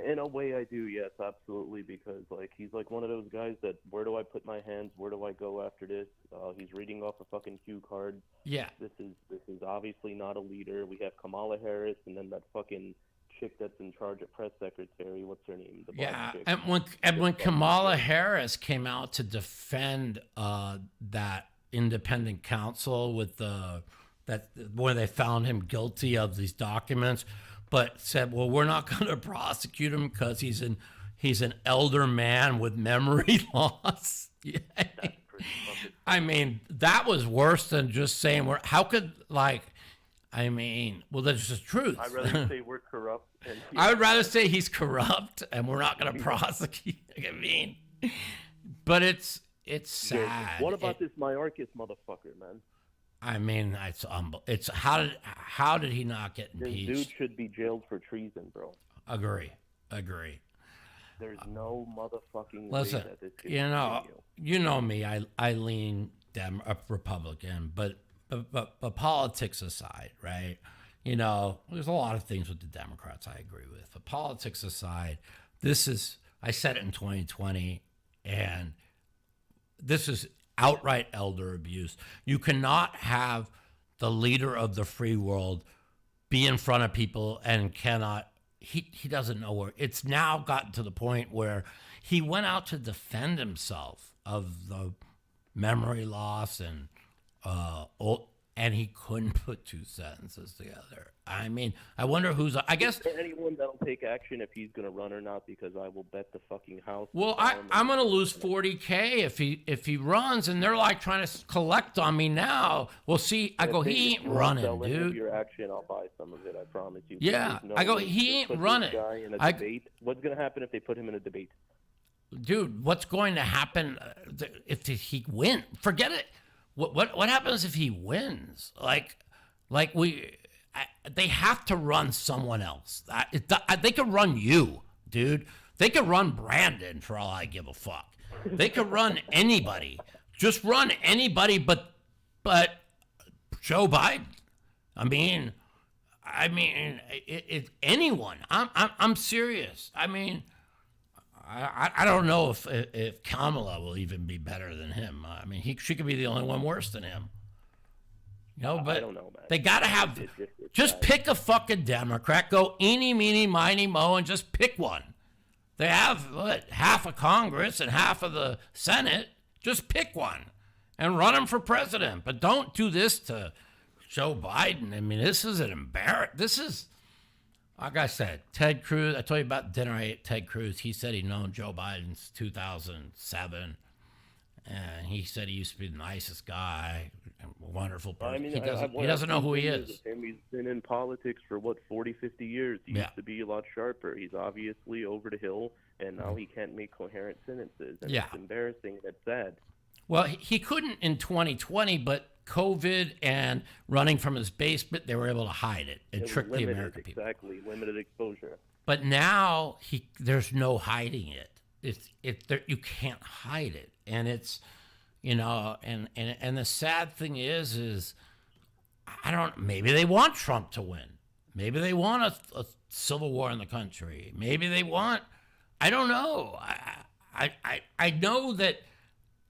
in a way I do, yes, absolutely, because he's like one of those guys that, where do I put my hands? Where do I go after this? He's reading off a fucking cue card. Yeah. This is obviously not a leader. We have Kamala Harris, and then that fucking chick that's in charge of press secretary. What's her name? When Kamala Harris came out to defend that independent counsel with where they found him guilty of these documents, but said, well, we're not going to prosecute him because he's an elder man with memory loss. I mean, that was worse than just saying how could, well, that's just the truth. I'd rather say we're corrupt. I would rather say he's corrupt and we're not going to prosecute. I mean, but it's sad. What about this Mayorkas motherfucker, man? I mean, it's how did he not get impeached? This dude should be jailed for treason, bro. Agree. There's no motherfucking way that this could you know me. I lean Republican, but politics aside, right? There's a lot of things with the Democrats I agree with. But politics aside, I said it in 2020, and this is outright elder abuse. You cannot have the leader of the free world be in front of people and he doesn't know where. It's now gotten to the point where he went out to defend himself of the memory loss and he couldn't put two sentences together. I mean, I wonder I guess. Is there anyone that'll take action if he's going to run or not? Because I will bet the fucking house. Well, I'm going to lose $40K if he runs, and they're like trying to collect on me now. Well, see, I go, he ain't running, dude. Your action, I'll buy some of it. I promise you. Yeah, I go, he ain't running. What's going to happen if they put him in a debate? Dude, what's going to happen if he wins? Forget it. What happens if he wins? They have to run someone else. They could run you, dude. They could run Brandon for all I give a fuck. They could run anybody. Just run anybody, but But Joe Biden, anyone. I'm serious. I don't know if Kamala will even be better than him. She could be the only one worse than him. But I don't know, man. they got to have, just pick a fucking Democrat, go eeny, meeny, miny, mo, and just pick one. They have, half of Congress and half of the Senate. Just pick one and run him for president. But don't do this to Joe Biden. This is an embarrassment. This is, like I said, Ted Cruz. I told you about dinner I ate Ted Cruz. He said he'd known Joe Biden since 2007. And he said he used to be the nicest guy, wonderful person. He doesn't know who he is. He's been in politics for, 40, 50 years. He used to be a lot sharper. He's obviously over the hill, and now he can't make coherent sentences. And it's embarrassing and it's sad. Well, he couldn't in 2020, but COVID and running from his basement, they were able to hide it and trick the American people. Exactly, limited exposure. But now there's no hiding it. You can't hide it. And it's, and the sad thing is maybe they want Trump to win. Maybe they want a civil war in the country. Maybe they want, I don't know. I know that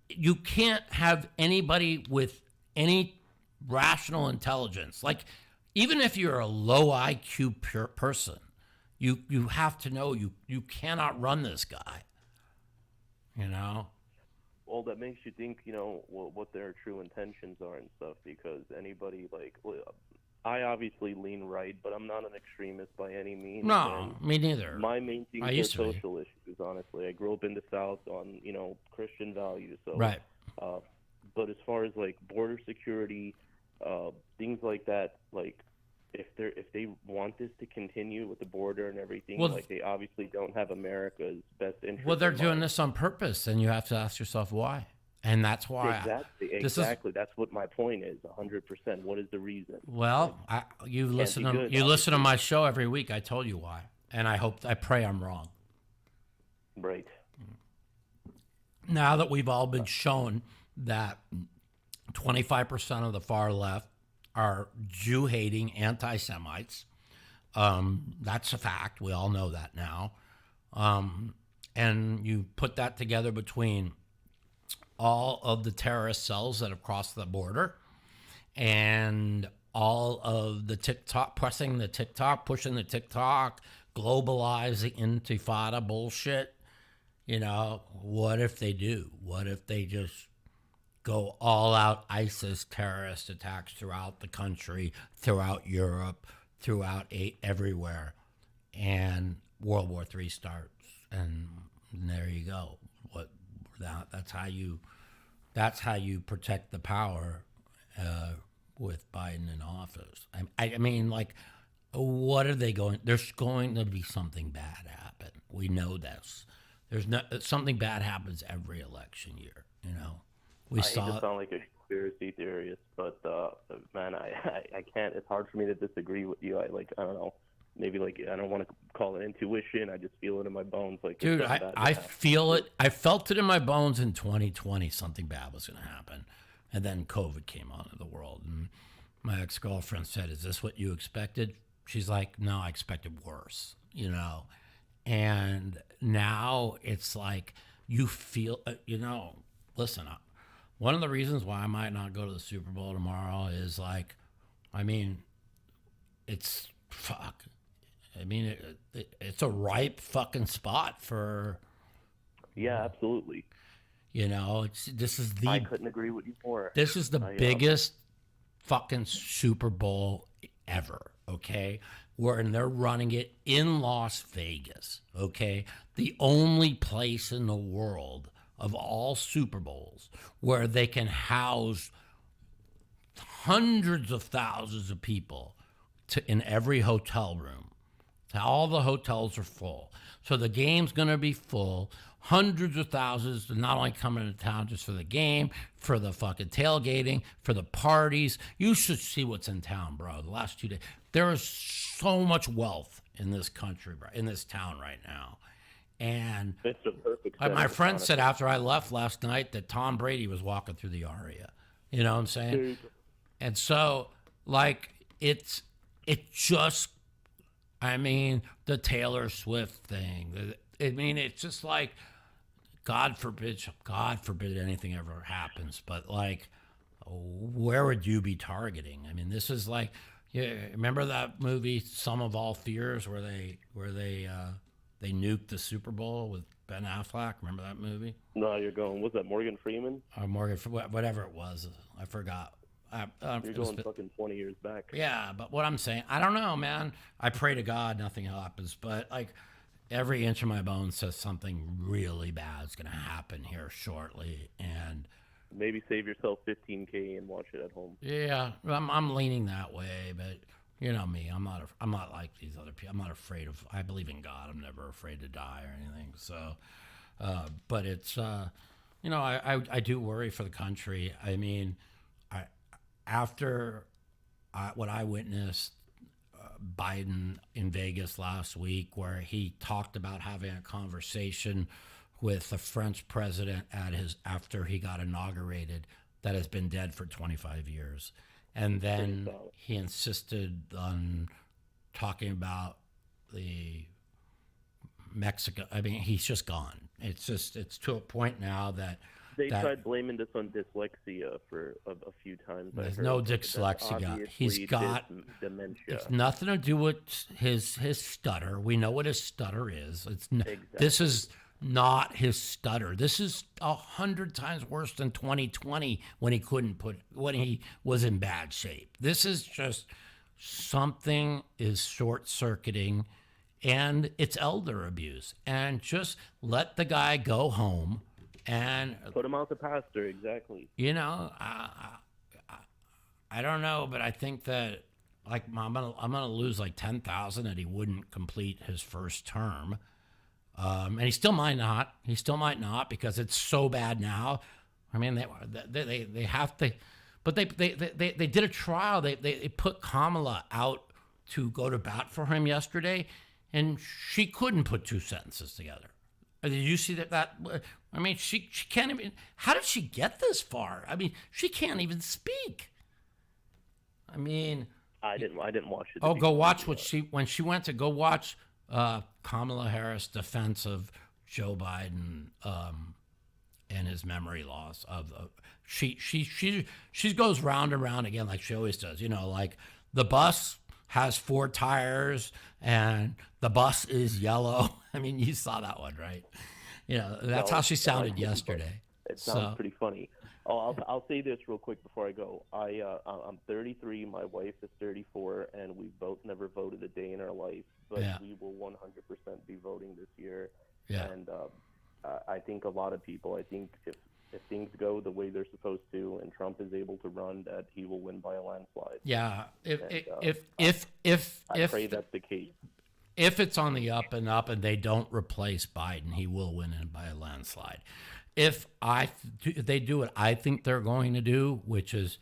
you can't have anybody with any rational intelligence. Like, even if you're a low IQ person, you have to know you cannot run this guy. Well, that makes you think, what their true intentions are and stuff, because anybody, I obviously lean right, but I'm not an extremist by any means. No, me neither. My main thing is social issues, honestly. I grew up in the South on, Christian values. So, right. But as far as, border security, things like that, if they want this to continue with the border and everything, they obviously don't have America's best interest. Well, they're doing this on purpose, and you have to ask yourself why. And that's why. Exactly. That's what my point is. 100%. What is the reason? Well, you listen to my show every week. I told you why, and I pray I'm wrong. Right. Now that we've all been shown that 25% of the far left are Jew-hating anti-Semites. That's a fact. We all know that now. And you put that together between all of the terrorist cells that have crossed the border and all of the pushing the TikTok, globalize the intifada bullshit. What if they do? What if they just go all out ISIS terrorist attacks throughout the country, throughout Europe, everywhere, and World War III starts, and there you go. That's how you protect the power with Biden in office. What are they going? There's going to be something bad happen. We know this. Something bad happens every election year. I hate to sound like a conspiracy theorist, but man, I can't. It's hard for me to disagree with you. I don't know. Maybe I don't want to call it intuition. I just feel it in my bones. Dude, I feel it. I felt it in my bones in 2020. Something bad was going to happen, and then COVID came onto the world. And my ex-girlfriend said, "Is this what you expected?" She's like, "No, I expected worse." And now it's like you feel. Listen up. One of the reasons why I might not go to the Super Bowl tomorrow is it's fuck. It's a ripe fucking spot for. Yeah, absolutely. I couldn't agree with you more. This is the biggest fucking Super Bowl ever. Okay, and they're running it in Las Vegas. Okay, the only place in the world of all Super Bowls where they can house hundreds of thousands of people in every hotel room. All the hotels are full. So the game's going to be full. Hundreds of thousands not only coming into town just for the game, for the fucking tailgating, for the parties. You should see what's in town, bro. The last 2 days. There is so much wealth in this country, in this town right now. And it's a perfect my friend said after I left last night that Tom Brady was walking through the Aria. You know what I'm saying? And so, like, it just, I mean, the Taylor Swift thing. I mean, it's just like, God forbid anything ever happens. But like, where would you be targeting? I mean, this is like, yeah, remember that movie, Sum of All Fears, where they nuked the Super Bowl with Ben Affleck? Remember that movie? No, you're going. Was that Morgan Freeman? Whatever it was, I forgot. You're going fucking 20 years back. Yeah, but what I'm saying, I don't know, man. I pray to God nothing happens, but like every inch of my bones says something really bad is going to happen here shortly, and maybe save yourself $15K and watch it at home. Yeah, I'm leaning that way, but you know me, I'm not like these other people. I'm not afraid of. I believe in God. I'm never afraid to die or anything. So, but it's you know, I do worry for the country. I mean, after what I witnessed, Biden in Vegas last week, where he talked about having a conversation with the French president after he got inaugurated, that has been dead for 25 years. And then he insisted on talking about the Mexico. I mean, he's just gone. It's to a point now that they tried blaming this on dyslexia for a few times. There's no dyslexia. He's got dementia. It's nothing to do with his stutter. We know what his stutter is. This is not his stutter. This is 100 times worse than 2020 when he was in bad shape. This is just something is short-circuiting, and it's elder abuse. And just let the guy go home and put him out to pasture. Exactly. You know, I don't know, but I think that like I'm gonna lose like 10,000 that he wouldn't complete his first term. And he still might not. He still might not because it's so bad now. I mean, they have to, but they did a trial. They put Kamala out to go to bat for him yesterday, and she couldn't put two sentences together. Did you see that? I mean, she can't even. How did she get this far? I mean, she can't even speak. I mean, I didn't watch it. Oh, go watch when she went to go watch. Kamala Harris' defense of Joe Biden and his memory loss she goes round and round again like she always does. You know, like the bus has 4 tires and the bus is yellow. I mean, you saw that one, right? You know, that's how she sounded yesterday. It sounds pretty funny. Oh, I'll say this real quick before I go. I'm 33. My wife is 34, and we both never voted a day in our life. But we will 100% be voting this year. Yeah. And I think a lot of people. I think if things go the way they're supposed to, and Trump is able to run, that he will win by a landslide. Yeah. I pray that's the case. If it's on the up and up, and they don't replace Biden, he will win by a landslide. If they do what I think they're going to do, which is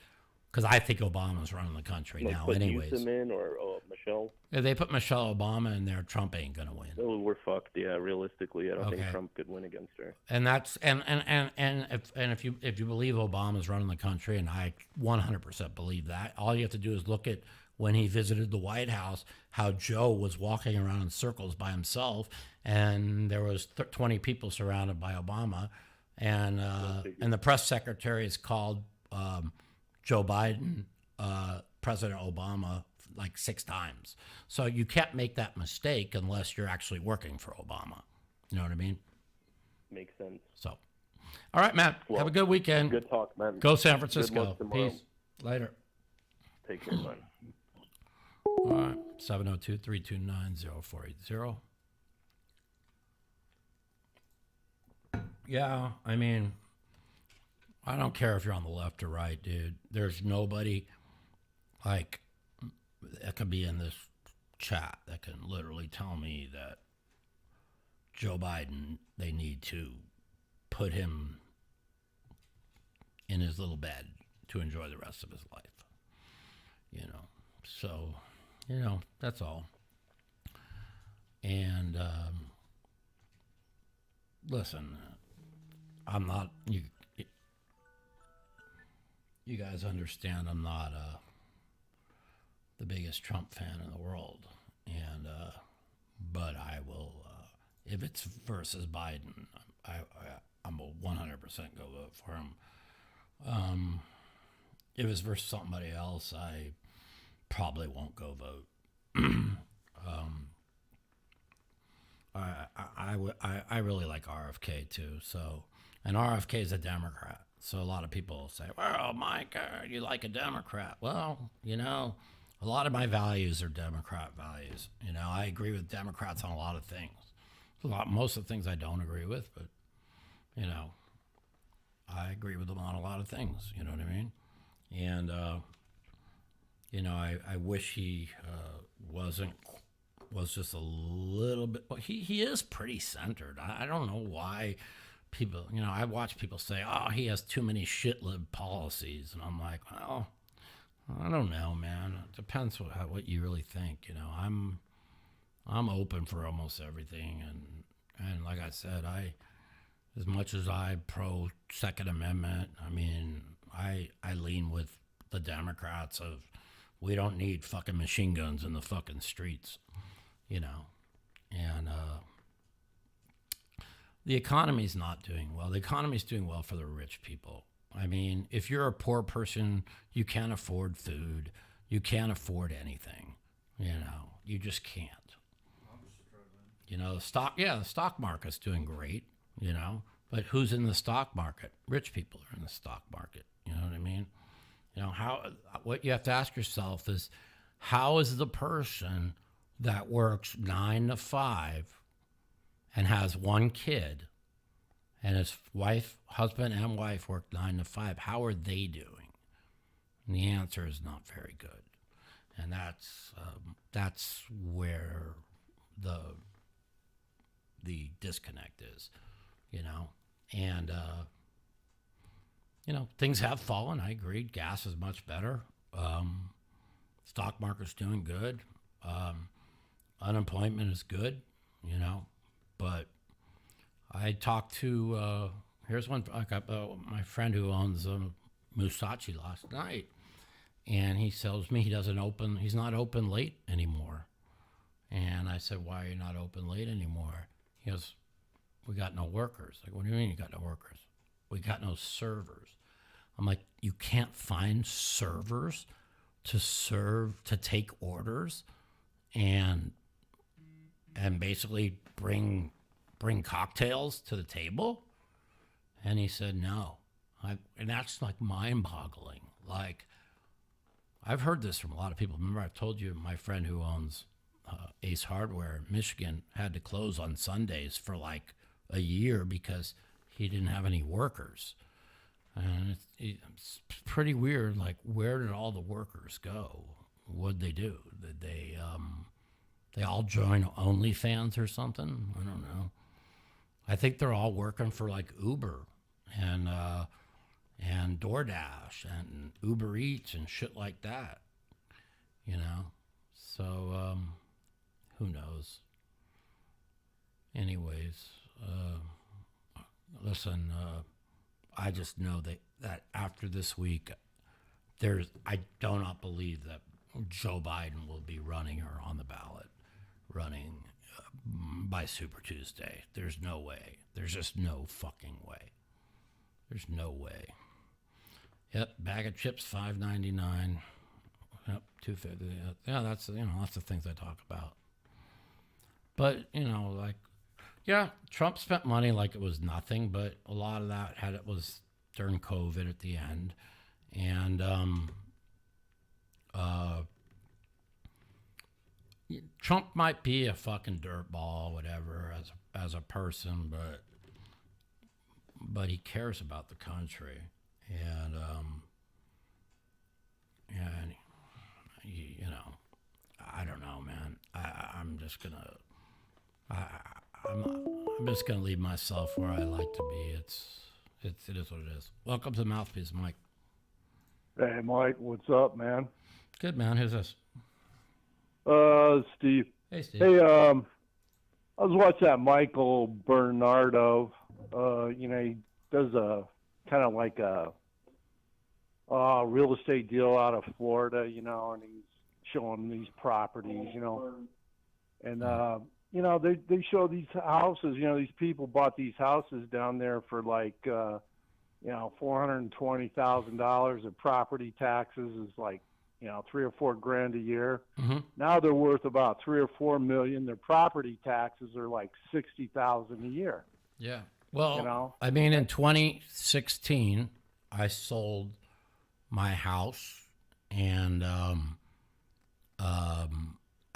because I think Obama's running the country now, anyways. Newsom in or Michelle? If they put Michelle Obama in there, Trump ain't gonna win. Oh, we're fucked. Yeah, realistically, I don't think Trump could win against her. And that's if you believe Obama's running the country, and I 100% believe that, all you have to do is look at when he visited the White House, how Joe was walking around in circles by himself, and there was 20 people surrounded by Obama. And the press secretary has called Joe Biden President Obama like 6 times. So you can't make that mistake unless you're actually working for Obama. You know what I mean? Makes sense. So, all right, Matt. Well, have a good weekend. Good talk, man. Go San Francisco. Peace. Later. Take care, man. All right. 702-329-0480. Yeah, I mean, I don't care if you're on the left or right, dude. There's nobody like that can be in this chat that can literally tell me that Joe Biden, they need to put him in his little bed to enjoy the rest of his life. You know, so, you know, that's all. And listen, I'm not you guys understand I'm not the biggest Trump fan in the world, and but I will if it's versus Biden, I'm a 100% go vote for him. If it's versus somebody else, I probably won't go vote. I really like RFK too. So, and RFK is a Democrat. So a lot of people say, "Well, Mike, you like a Democrat?" Well, a lot of my values are Democrat values. I agree with Democrats on a lot of things. Most of the things I don't agree with, but I agree with them on a lot of things. You know what I mean? And I wish he was just a little bit. Well, he is pretty centered. I don't know why people. I watch people say, "Oh, he has too many shit-lib policies," and I'm like, well, I don't know, man. It depends what you really think. I'm open for almost everything, and like I said, as much as I pro Second Amendment, I mean, I lean with the Democrats of we don't need fucking machine guns in the fucking streets, and the economy's not doing well. The economy's doing well for the rich people. I mean, if you're a poor person, you can't afford food, you can't afford anything, you just can't. The stock market's doing great, but who's in the stock market? Rich people are in the stock market. You know what I mean? What you have to ask yourself is, how is the person that works 9 to 5 and has one kid, and his husband and wife work 9 to 5, how are they doing? And the answer is not very good. And that's where the disconnect is, and things have fallen. I agree. Gas is much better. Stock market's doing good. Unemployment is good, but I talked to, here's one, I got my friend who owns Musashi last night, and he tells me he's not open late anymore. And I said, "Why are you not open late anymore?" He goes, "We got no workers." Like, "What do you mean you got no workers?" "We got no servers." I'm like, "You can't find servers to take orders and basically bring cocktails to the table?" And he said, "No." And that's like mind-boggling. Like, I've heard this from a lot of people. Remember, I told you my friend who owns Ace Hardware in Michigan had to close on Sundays for like a year because he didn't have any workers. And it's pretty weird. Like, where did all the workers go? What'd they do? Did they all join OnlyFans or something? I don't know. I think they're all working for like Uber and DoorDash and Uber Eats and shit like that. So who knows? Anyways, listen, I just know that after this week, I do not believe that Joe Biden will be running or on the ballot, running by Super Tuesday. There's no way. There's just no fucking way. There's no way. Yep, bag of chips, $5.99. Yep, $2.50. Yeah, that's the things I talk about. But Trump spent money like it was nothing, but a lot of that was during COVID at the end, and Trump might be a fucking dirtball, whatever, as a person, but he cares about the country, and I don't know, man. I'm just gonna leave myself where I like to be. It is what it is. Welcome to the Mouthpiece, Mike. Hey, Mike, what's up, man? Good, man. Who's this? Steve. Hey, Steve. Hey, I was watching that Michael Bernardo. He does a kind of like a real estate deal out of Florida, and he's showing these properties, and they show these houses. These people bought these houses down there for like $420,000. The property taxes is like $3 or $4 a year. Mm-hmm. Now they're worth about $3 or $4 million. Their property taxes are like $60,000 a year. Yeah. Well, I mean, in 2016, I sold my house, and I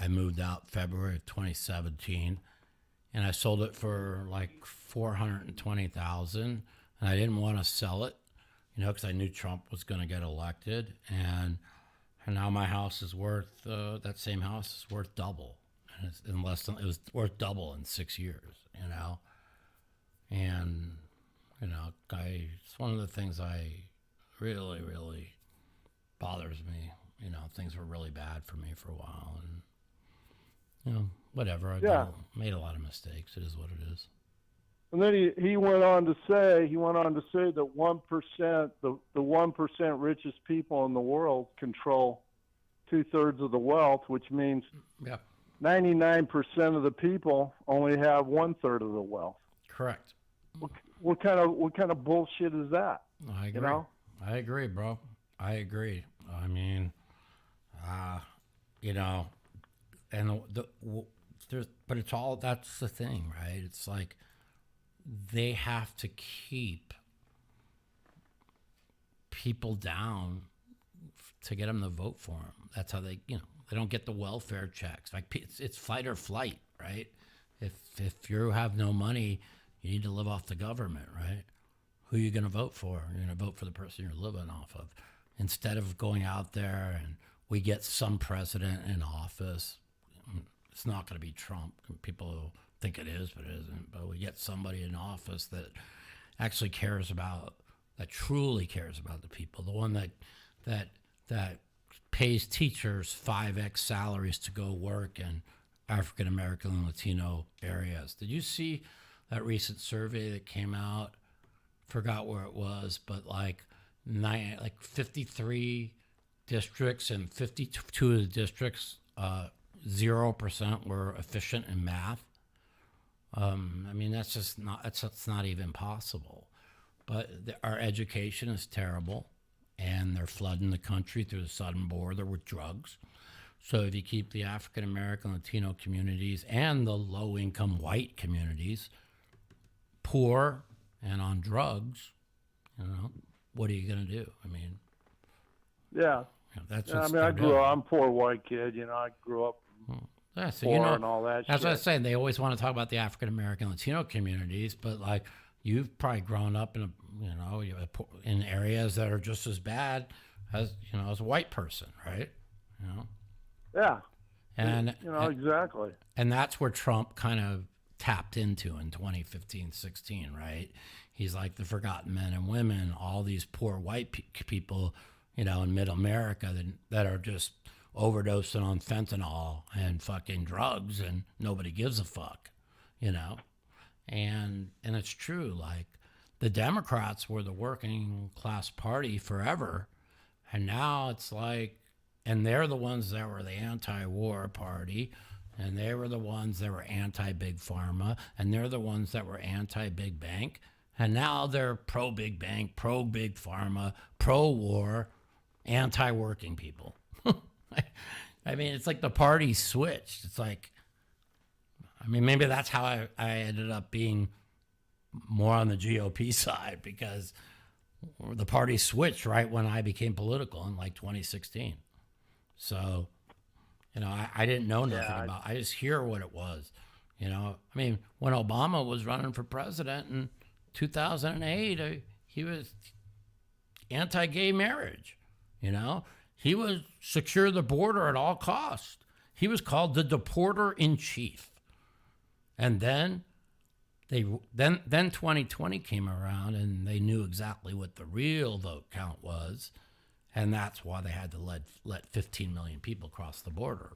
moved out February of 2017, and I sold it for like $420,000, and I didn't want to sell it, because I knew Trump was going to get elected, and now my house is worth that same house is worth double, and it was worth double in 6 years, and it's one of the things I really, really bothers me. Things were really bad for me for a while, and whatever. I made a lot of mistakes. It is what it is. And then he went on to say that 1%, the 1% richest people in the world control 2/3 of the wealth, which means 99% of the people only have 1/3 of the wealth. Correct. What kind of bullshit is that? I agree. I agree, bro. I agree. I mean, and but it's all, that's the thing, right? It's like they have to keep people down to get them to vote for them. That's how they don't get the welfare checks. Like it's fight or flight, right? If you have no money, you need to live off the government, right? Who are you going to vote for? You're going to vote for the person you're living off of. Instead of going out there and we get some president in office, it's not going to be Trump. People think it is, but it isn't. But we get somebody in office that actually truly cares about the people. The one that pays teachers 5x salaries to go work in African American and Latino areas. Did you see that recent survey that came out? Forgot where it was, but like 53 districts, and 52 of the districts, 0% were efficient in math. I mean, that's not even possible. But our education is terrible, and they're flooding the country through the southern border with drugs. So if you keep the African American, Latino communities and the low-income white communities poor and on drugs, what are you going to do? I mean, that's what's I grew up. I'm a poor white kid. I grew up poor and all that. That's shit. what I was saying. They always want to talk about the African American, Latino communities, but like you've probably grown up in in areas that are just as bad as as a white person, right? Yeah. And exactly. And that's where Trump kind of tapped into in 2015-16, right? He's like the forgotten men and women, all these poor white people, in middle America that are just overdosing on fentanyl and fucking drugs, and nobody gives a fuck, And it's true, like the Democrats were the working class party forever, and now it's like, and they're the ones that were the anti-war party, and they were the ones that were anti-big pharma, and they're the ones that were anti-big bank, and now they're pro-big bank, pro-big pharma, pro-war, anti-working people. I mean, it's like the party switched. It's like, I mean, maybe that's how I ended up being more on the GOP side, because the party switched right when I became political in like 2016. So, I didn't know nothing about. I just hear what it was. I mean, when Obama was running for president in 2008, he was anti-gay marriage. He was secure the border at all costs. He was called the deporter in chief. And then 2020 came around, and they knew exactly what the real vote count was. And that's why they had to let 15 million people cross the border.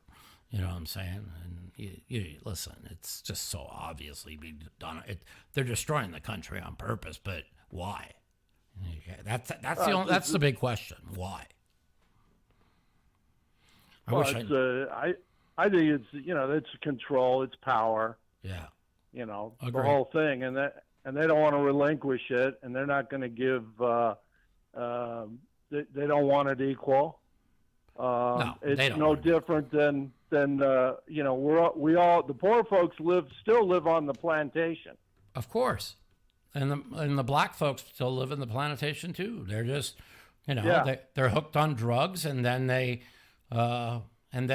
You know what I'm saying? And you listen, it's just so obviously being done. They're destroying the country on purpose, but why? Okay, that's the big question. Why? I think it's it's control, it's power. Yeah. The whole thing, and they don't want to relinquish it, and they're not going to give. They don't want it equal. It's no different than the poor folks still live on the plantation. Of course, and the black folks still live in the plantation too. They're just they're hooked on drugs, and then they they'll then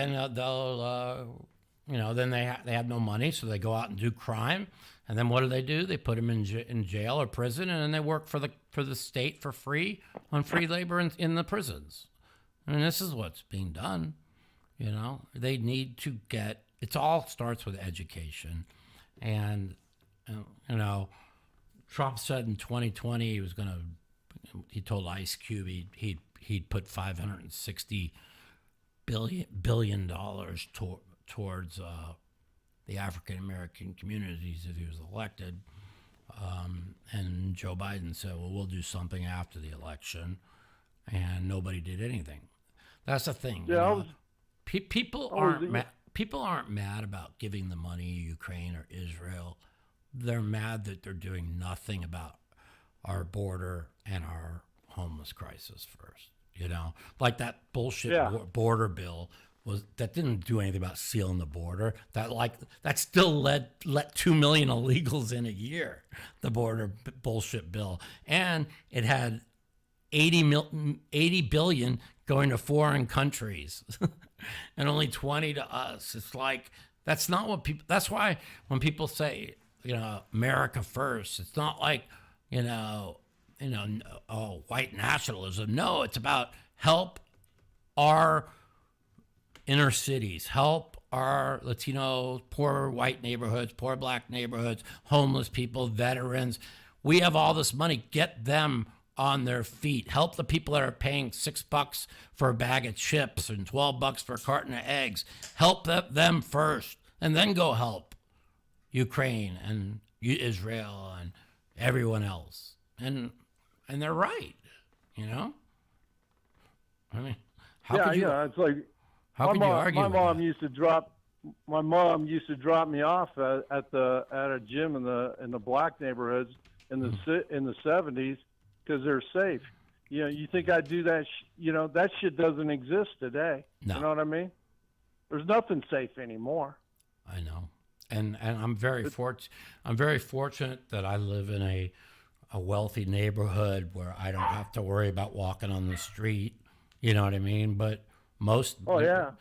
they have no money, so they go out and do crime. And then what do? They put them in jail or prison, and then they work for the state for free on free labor in the prisons. I mean, this is what's being done. They need to get. It all starts with education, and Trump said in 2020 he told Ice Cube he'd put $560 billion towards the African American communities if he was elected. And Joe Biden said, well, we'll do something after the election. And nobody did anything. That's the thing. Yeah, people aren't mad about giving the money to Ukraine or Israel. They're mad that they're doing nothing about our border and our homeless crisis first. Like that bullshit border bill that didn't do anything about sealing the border. That still let 2 million illegals in a year. The border bullshit bill, and it had 80 billion going to foreign countries, and only 20 to us. It's like that's not what people. That's why when people say America first, it's not like white nationalism. No, it's about help our inner cities, help our Latino, poor white neighborhoods, poor black neighborhoods, homeless people, veterans. We have all this money. Get them on their feet. Help the people that are paying $6 for a bag of chips and $12 for a carton of eggs. Help them first, and then go help Ukraine and Israel and everyone else. And they're right, I mean, it's like. How can you argue? My mom used to drop me off at a gym in the black neighborhoods in the 70s because they're safe. You think I'd do that? That shit doesn't exist today. No. You know what I mean? There's nothing safe anymore. I know, and I'm very fortunate that I live in a wealthy neighborhood where I don't have to worry about walking on the street. You know what I mean? But most, the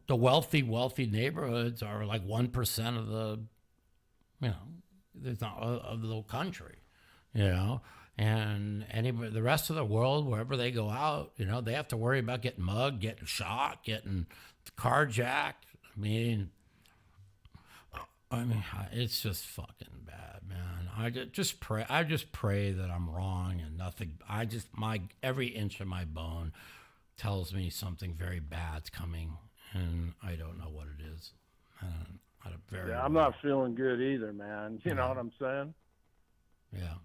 wealthy neighborhoods are like 1% of the, of the country, and the rest of the world, wherever they go out, they have to worry about getting mugged, getting shot, getting carjacked. I mean, it's just fucking bad, man. I just pray that I'm wrong and nothing. Every inch of my bone tells me something very bad's coming, and I don't know what it is. I'm not feeling good either, man. You know what I'm saying? Yeah.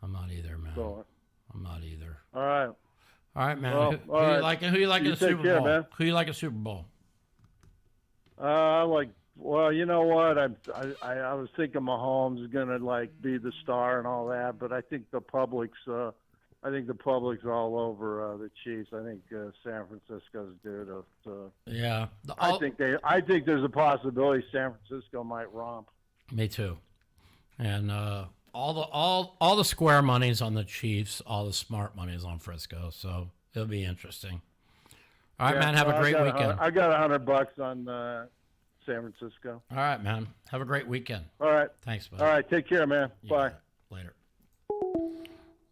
I'm not either, man. So, I'm not either. All right, man. Well, who you like in the Super Bowl? Man. Who you like in Super Bowl? Well, you know what? I was thinking Mahomes is gonna be the star and all that, but I think the public's all over the Chiefs. I think San Francisco's due to. Yeah. I think there's a possibility San Francisco might romp. Me too. And all the square money's on the Chiefs. All the smart money's on Frisco. So it'll be interesting. All right, man. Have a great weekend. I got $100 on San Francisco. All right, man. Have a great weekend. All right. Thanks, bud. All right. Take care, man. Bye. Later. All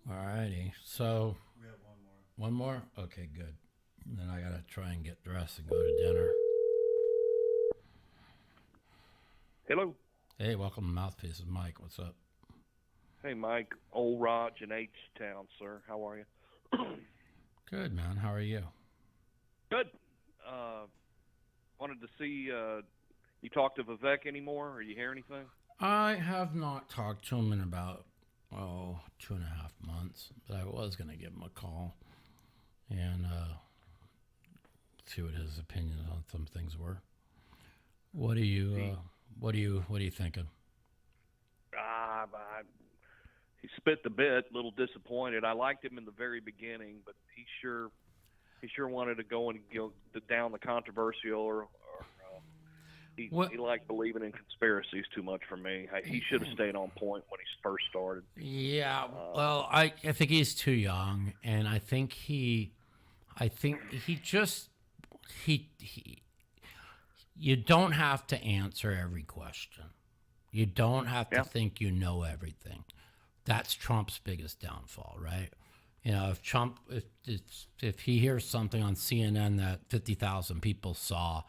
righty. So we have one more. Okay, good. And then I gotta try and get dressed and go to dinner. Hello. Hey, welcome to Mouthpiece. It's Mike. What's up? Hey, Mike. Old Raj in H-Town, sir. How are you? Good, man. How are you? Good. Wanted to see you talk to Vivek anymore, or you hear anything? I have not talked to him in about 2.5 months. But I was going to give him a call and see what his opinions on some things were. What are you thinking? He spit the bit. A little disappointed. I liked him in the very beginning, but he sure wanted to go and go down the controversial or he liked believing in conspiracies too much for me. He should have stayed on point when he first started. Yeah, well, I think he's too young, and I think he you don't have to answer every question. You don't have to think you know everything. That's Trump's biggest downfall, right? You know, if he hears something on CNN that 50,000 people saw,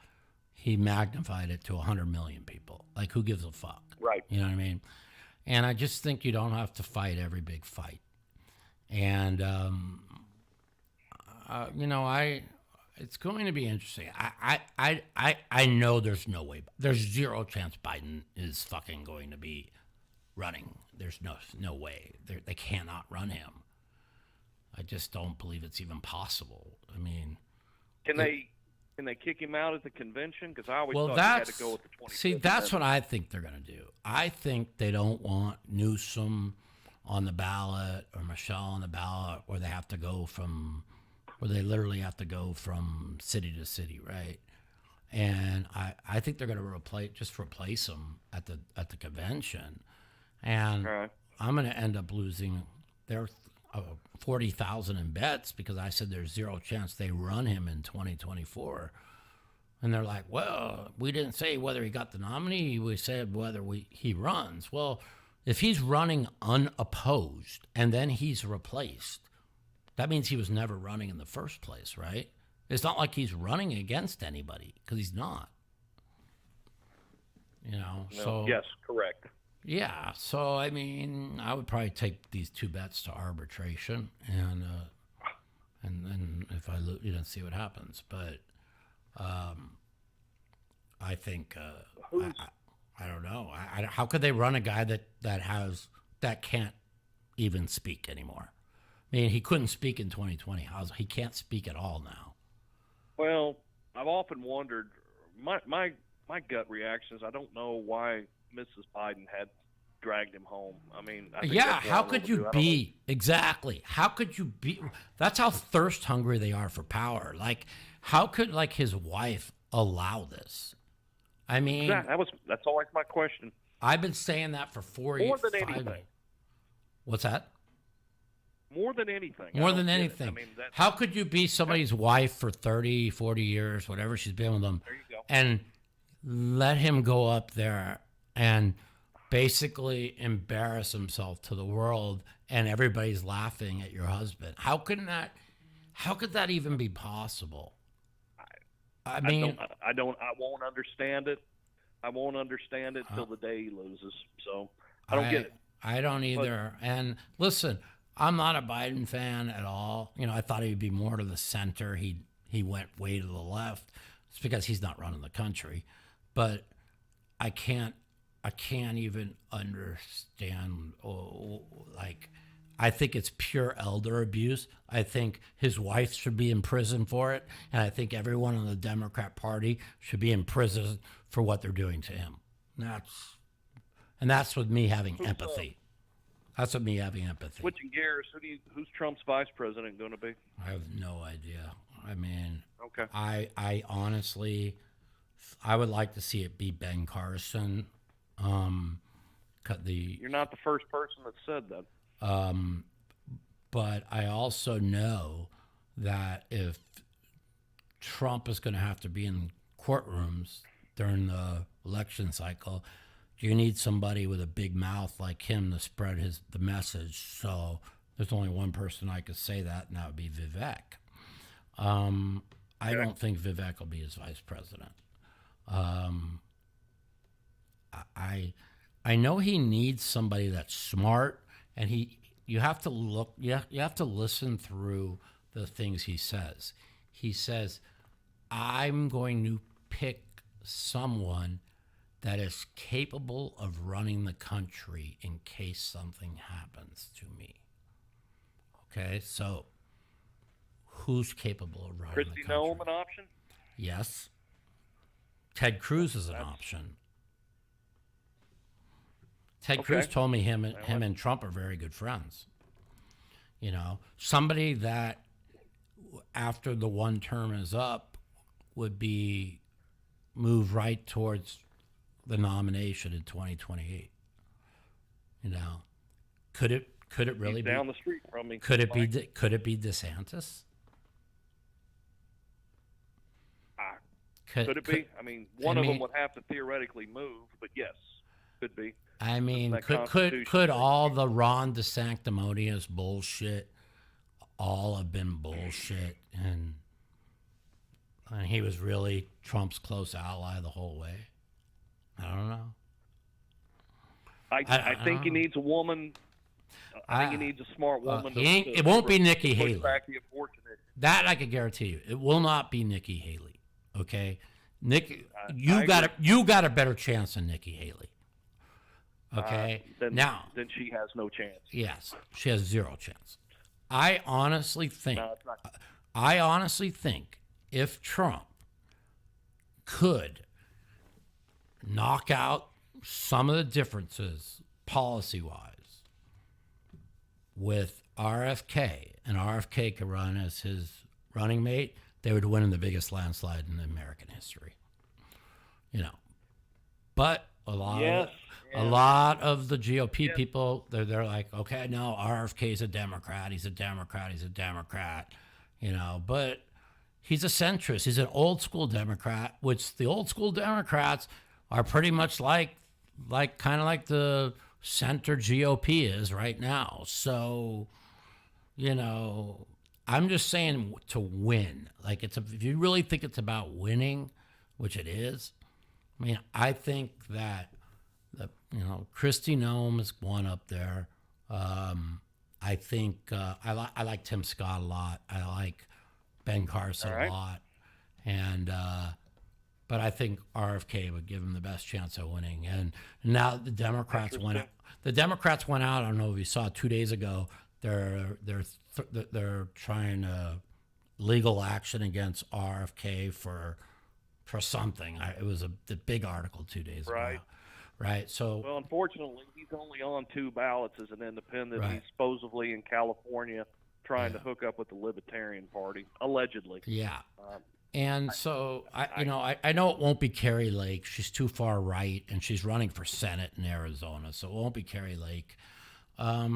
he magnified it to 100 million people. Like, who gives a fuck? Right. You know what I mean? And I just think you don't have to fight every big fight. And, it's going to be interesting. I know there's no way. There's zero chance Biden is fucking going to be running. There's no way. They cannot run him. I just don't believe it's even possible. I mean, can they kick him out at the convention? Because I always thought he had to go with the 25th. See, that's what I think they're going to do. I think they don't want Newsom on the ballot or Michelle on the ballot, where they literally have to go from city to city, right? And I think they're going to replace him at the convention, and I'm going to end up losing their 40,000 in bets because I said there's zero chance they run him in 2024. And they're like, well, we didn't say whether he got the nominee. We said whether he runs. Well, if he's running unopposed and then he's replaced, that means he was never running in the first place, right? It's not like he's running against anybody, because he's not. You know, no, so yes, correct. Yeah, so I mean, I would probably take these two bets to arbitration, and then if I lose, see what happens. But I think I don't know. How could they run a guy that can't even speak anymore? I mean, he couldn't speak in 2020. He can't speak at all now. Well, I've often wondered. My gut reaction is I don't know why Mrs. Biden had dragged him home. I mean, how could you be exactly? How could you be? That's how thirst hungry they are for power. Like, how could his wife allow this? I mean, that's always my question. I've been saying that for 4 years. More than anything. What's that? More than anything. More than anything. I mean, how could you be somebody's wife for 30, 40 years, whatever she's been with them, there you go, and let him go up there and basically embarrass himself to the world, and everybody's laughing at your husband? How could that even be possible? I won't understand it. I won't understand it till the day he loses. So I don't get it. I don't either. And listen, I'm not a Biden fan at all. You know, I thought he'd be more to the center. He went way to the left. It's because he's not running the country. But I can't even understand. I think it's pure elder abuse. I think his wife should be in prison for it, and I think everyone in the Democrat Party should be in prison for what they're doing to him. That's with me having empathy. That's with me having empathy. Switching gears, who's Trump's vice president going to be? I have no idea. I mean, okay. I honestly, I would like to see it be Ben Carlson. You're not the first person that said that. But I also know that if Trump is going to have to be in courtrooms during the election cycle, you need somebody with a big mouth like him to spread the message. So there's only one person I could say that, and that would be Vivek. I don't think Vivek will be his vice president. I know he needs somebody that's smart, and you have to listen through the things he says. He says, I'm going to pick someone that is capable of running the country in case something happens to me. Okay, so who's capable of running the country? Kristi Noem an option? Yes. Ted Cruz is an option. Ted Cruz told me him and Trump are very good friends. You know, somebody that after the one term is up would be move right towards the nomination in 2028. You know, could it really be down the street from me? Could it be DeSantis? Could it be? I mean, one of them would have to theoretically move, but yes, could be. I mean, could all the Ron DeSanctimonious bullshit all have been bullshit, and he was really Trump's close ally the whole way? I don't know. I think he needs a woman. I think he needs a smart woman. It won't be Nikki Haley. Back the unfortunate. That I can guarantee you. It will not be Nikki Haley. Okay, Nick, you got a better chance than Nikki Haley. Okay, then she has no chance. Yes, she has zero chance. I honestly think if Trump could knock out some of the differences policy-wise with RFK, and RFK could run as his running mate, they would win in the biggest landslide in American history. You know, but a lot of the GOP people, they're like, okay, no, RFK's a Democrat. He's a Democrat. You know, but he's a centrist. He's an old school Democrat, which the old school Democrats are pretty much like the center GOP is right now. So, you know, I'm just saying to win. Like if you really think it's about winning, which it is, I mean, I think that Kristi Noem is one up there. I think I like Tim Scott a lot. I like Ben Carlson a lot, and but I think RFK would give him the best chance of winning. And now the Democrats went out. The Democrats went out. I don't know if you saw 2 days ago. They're trying legal action against RFK for something. It was the big article 2 days ago. Right. So, well, unfortunately, he's only on 2 ballots as an independent. Right. He's supposedly in California trying to hook up with the Libertarian Party, allegedly. Yeah. And so I know it won't be Carrie Lake. She's too far right, and she's running for Senate in Arizona, so it won't be Carrie Lake. I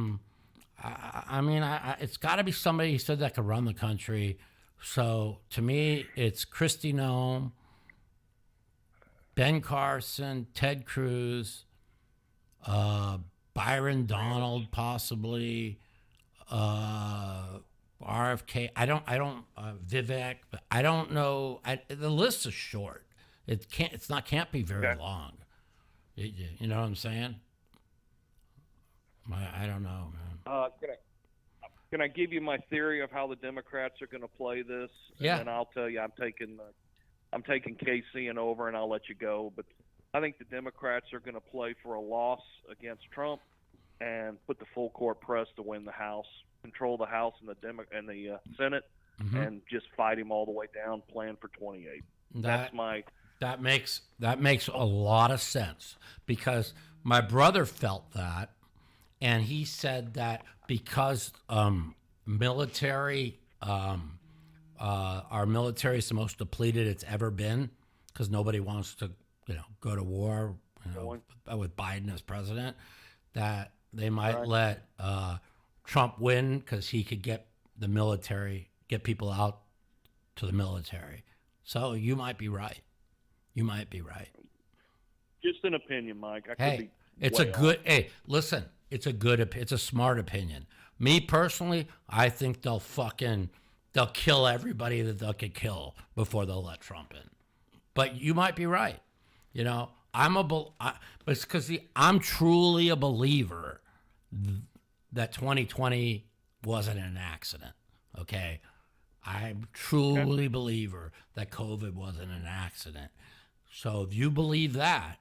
mean, it's got to be somebody, he said, that could run the country. So to me, it's Kristi Noem, Ben Carlson, Ted Cruz, Byron Donald, possibly, RFK. I don't, Vivek, but I don't know. The list is short. It can't be very long. You know what I'm saying? I don't know, man. Can I give you my theory of how the Democrats are going to play this? Yeah. And then I'll tell you, I'm taking KC and over, and I'll let you go. But I think the Democrats are going to play for a loss against Trump and put the full court press to win the House, control the House and the Senate, and just fight him all the way down. Plan for 28. That makes a lot of sense, because my brother felt that, and he said that because military. Our military is the most depleted it's ever been, because nobody wants to, go to war, with Biden as president, that they might let Trump win because he could get people out to the military. So you might be right. Just an opinion, Mike. It's a smart opinion. Me personally, I think they'll kill everybody that they could kill before they'll let Trump in. But you might be right. It's because I'm truly a believer that 2020 wasn't an accident. Okay, I'm truly a believer that COVID wasn't an accident. So if you believe that,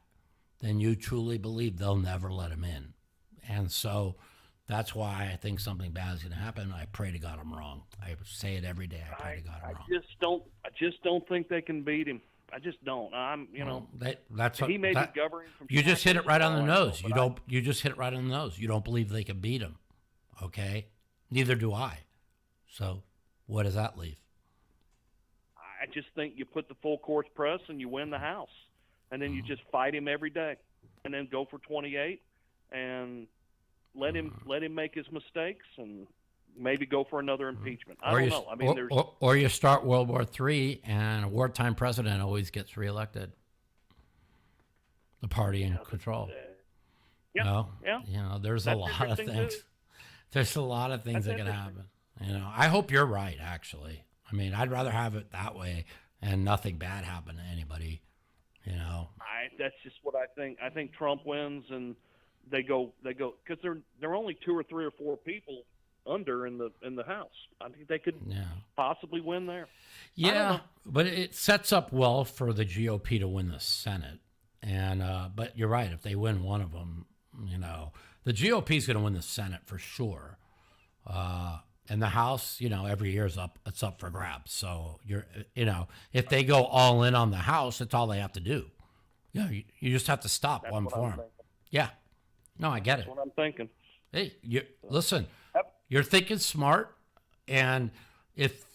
then you truly believe they'll never let him in. And so that's why I think something bad is going to happen. I pray to God I'm wrong. I say it every day. I pray to God I'm wrong. I just don't think they can beat him. I just don't. That's what, he may be governing from. You just hit it right on the nose. You just hit it right on the nose. You don't believe they can beat him. Okay? Neither do I. So what does that leave? I just think you put the full court press and you win the House, and then you just fight him every day, and then go for 28, and let him make his mistakes, and maybe go for another impeachment. I don't know. I mean, or you start World War III, and a wartime president always gets reelected. The party in control. Yeah. There's a lot of things. There's a lot of things that can happen. I hope you're right, actually. I mean, I'd rather have it that way and nothing bad happen to anybody, That's just what I think. I think Trump wins, and they go because there are only 2 or 3 or 4 people under in the House. I think they could possibly win there. Yeah, but it sets up well for the GOP to win the Senate. And but you're right. If they win one of them, the GOP is going to win the Senate for sure. And the House, every year it's up for grabs. So if they go all in on the House, that's all they have to do. You just have to stop one form. Yeah. No, I get it. That's what I'm thinking. Hey, listen, you're thinking smart. And if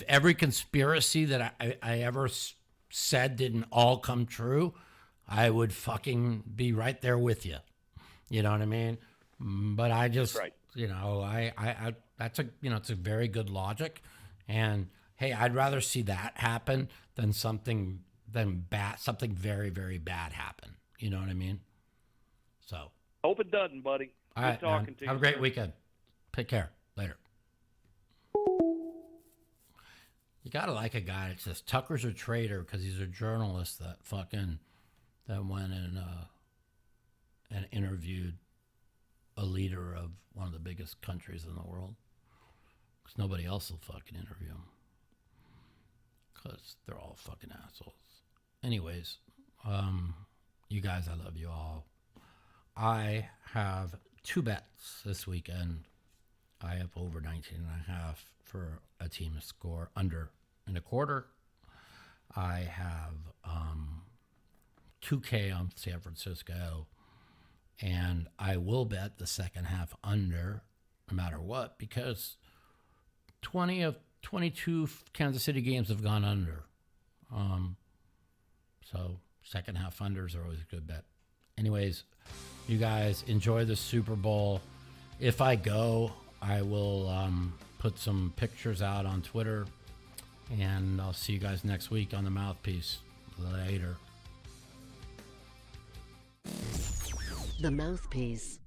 every conspiracy that I ever said didn't all come true, I would fucking be right there with you. You know what I mean? But I just, right. That's it's a very good logic. And hey, I'd rather see that happen than something very, very bad happen. You know what I mean? So hope it doesn't, buddy. All right, talking to you. Have a great weekend. Take care. Later. You gotta like a guy that says Tucker's a traitor because he's a journalist that went and interviewed a leader of one of the biggest countries in the world. Because nobody else will fucking interview him. Because they're all fucking assholes. Anyways, you guys, I love you all. I have 2 bets this weekend. I have over 19.5 for a team to score under in a quarter. I have 2K on San Francisco. And I will bet the second half under no matter what, because 20 of 22 Kansas City games have gone under. So second half unders are always a good bet. Anyways, you guys enjoy the Super Bowl. If I go, I will put some pictures out on Twitter, and I'll see you guys next week on the Mouthpiece. Later. The Mouthpiece.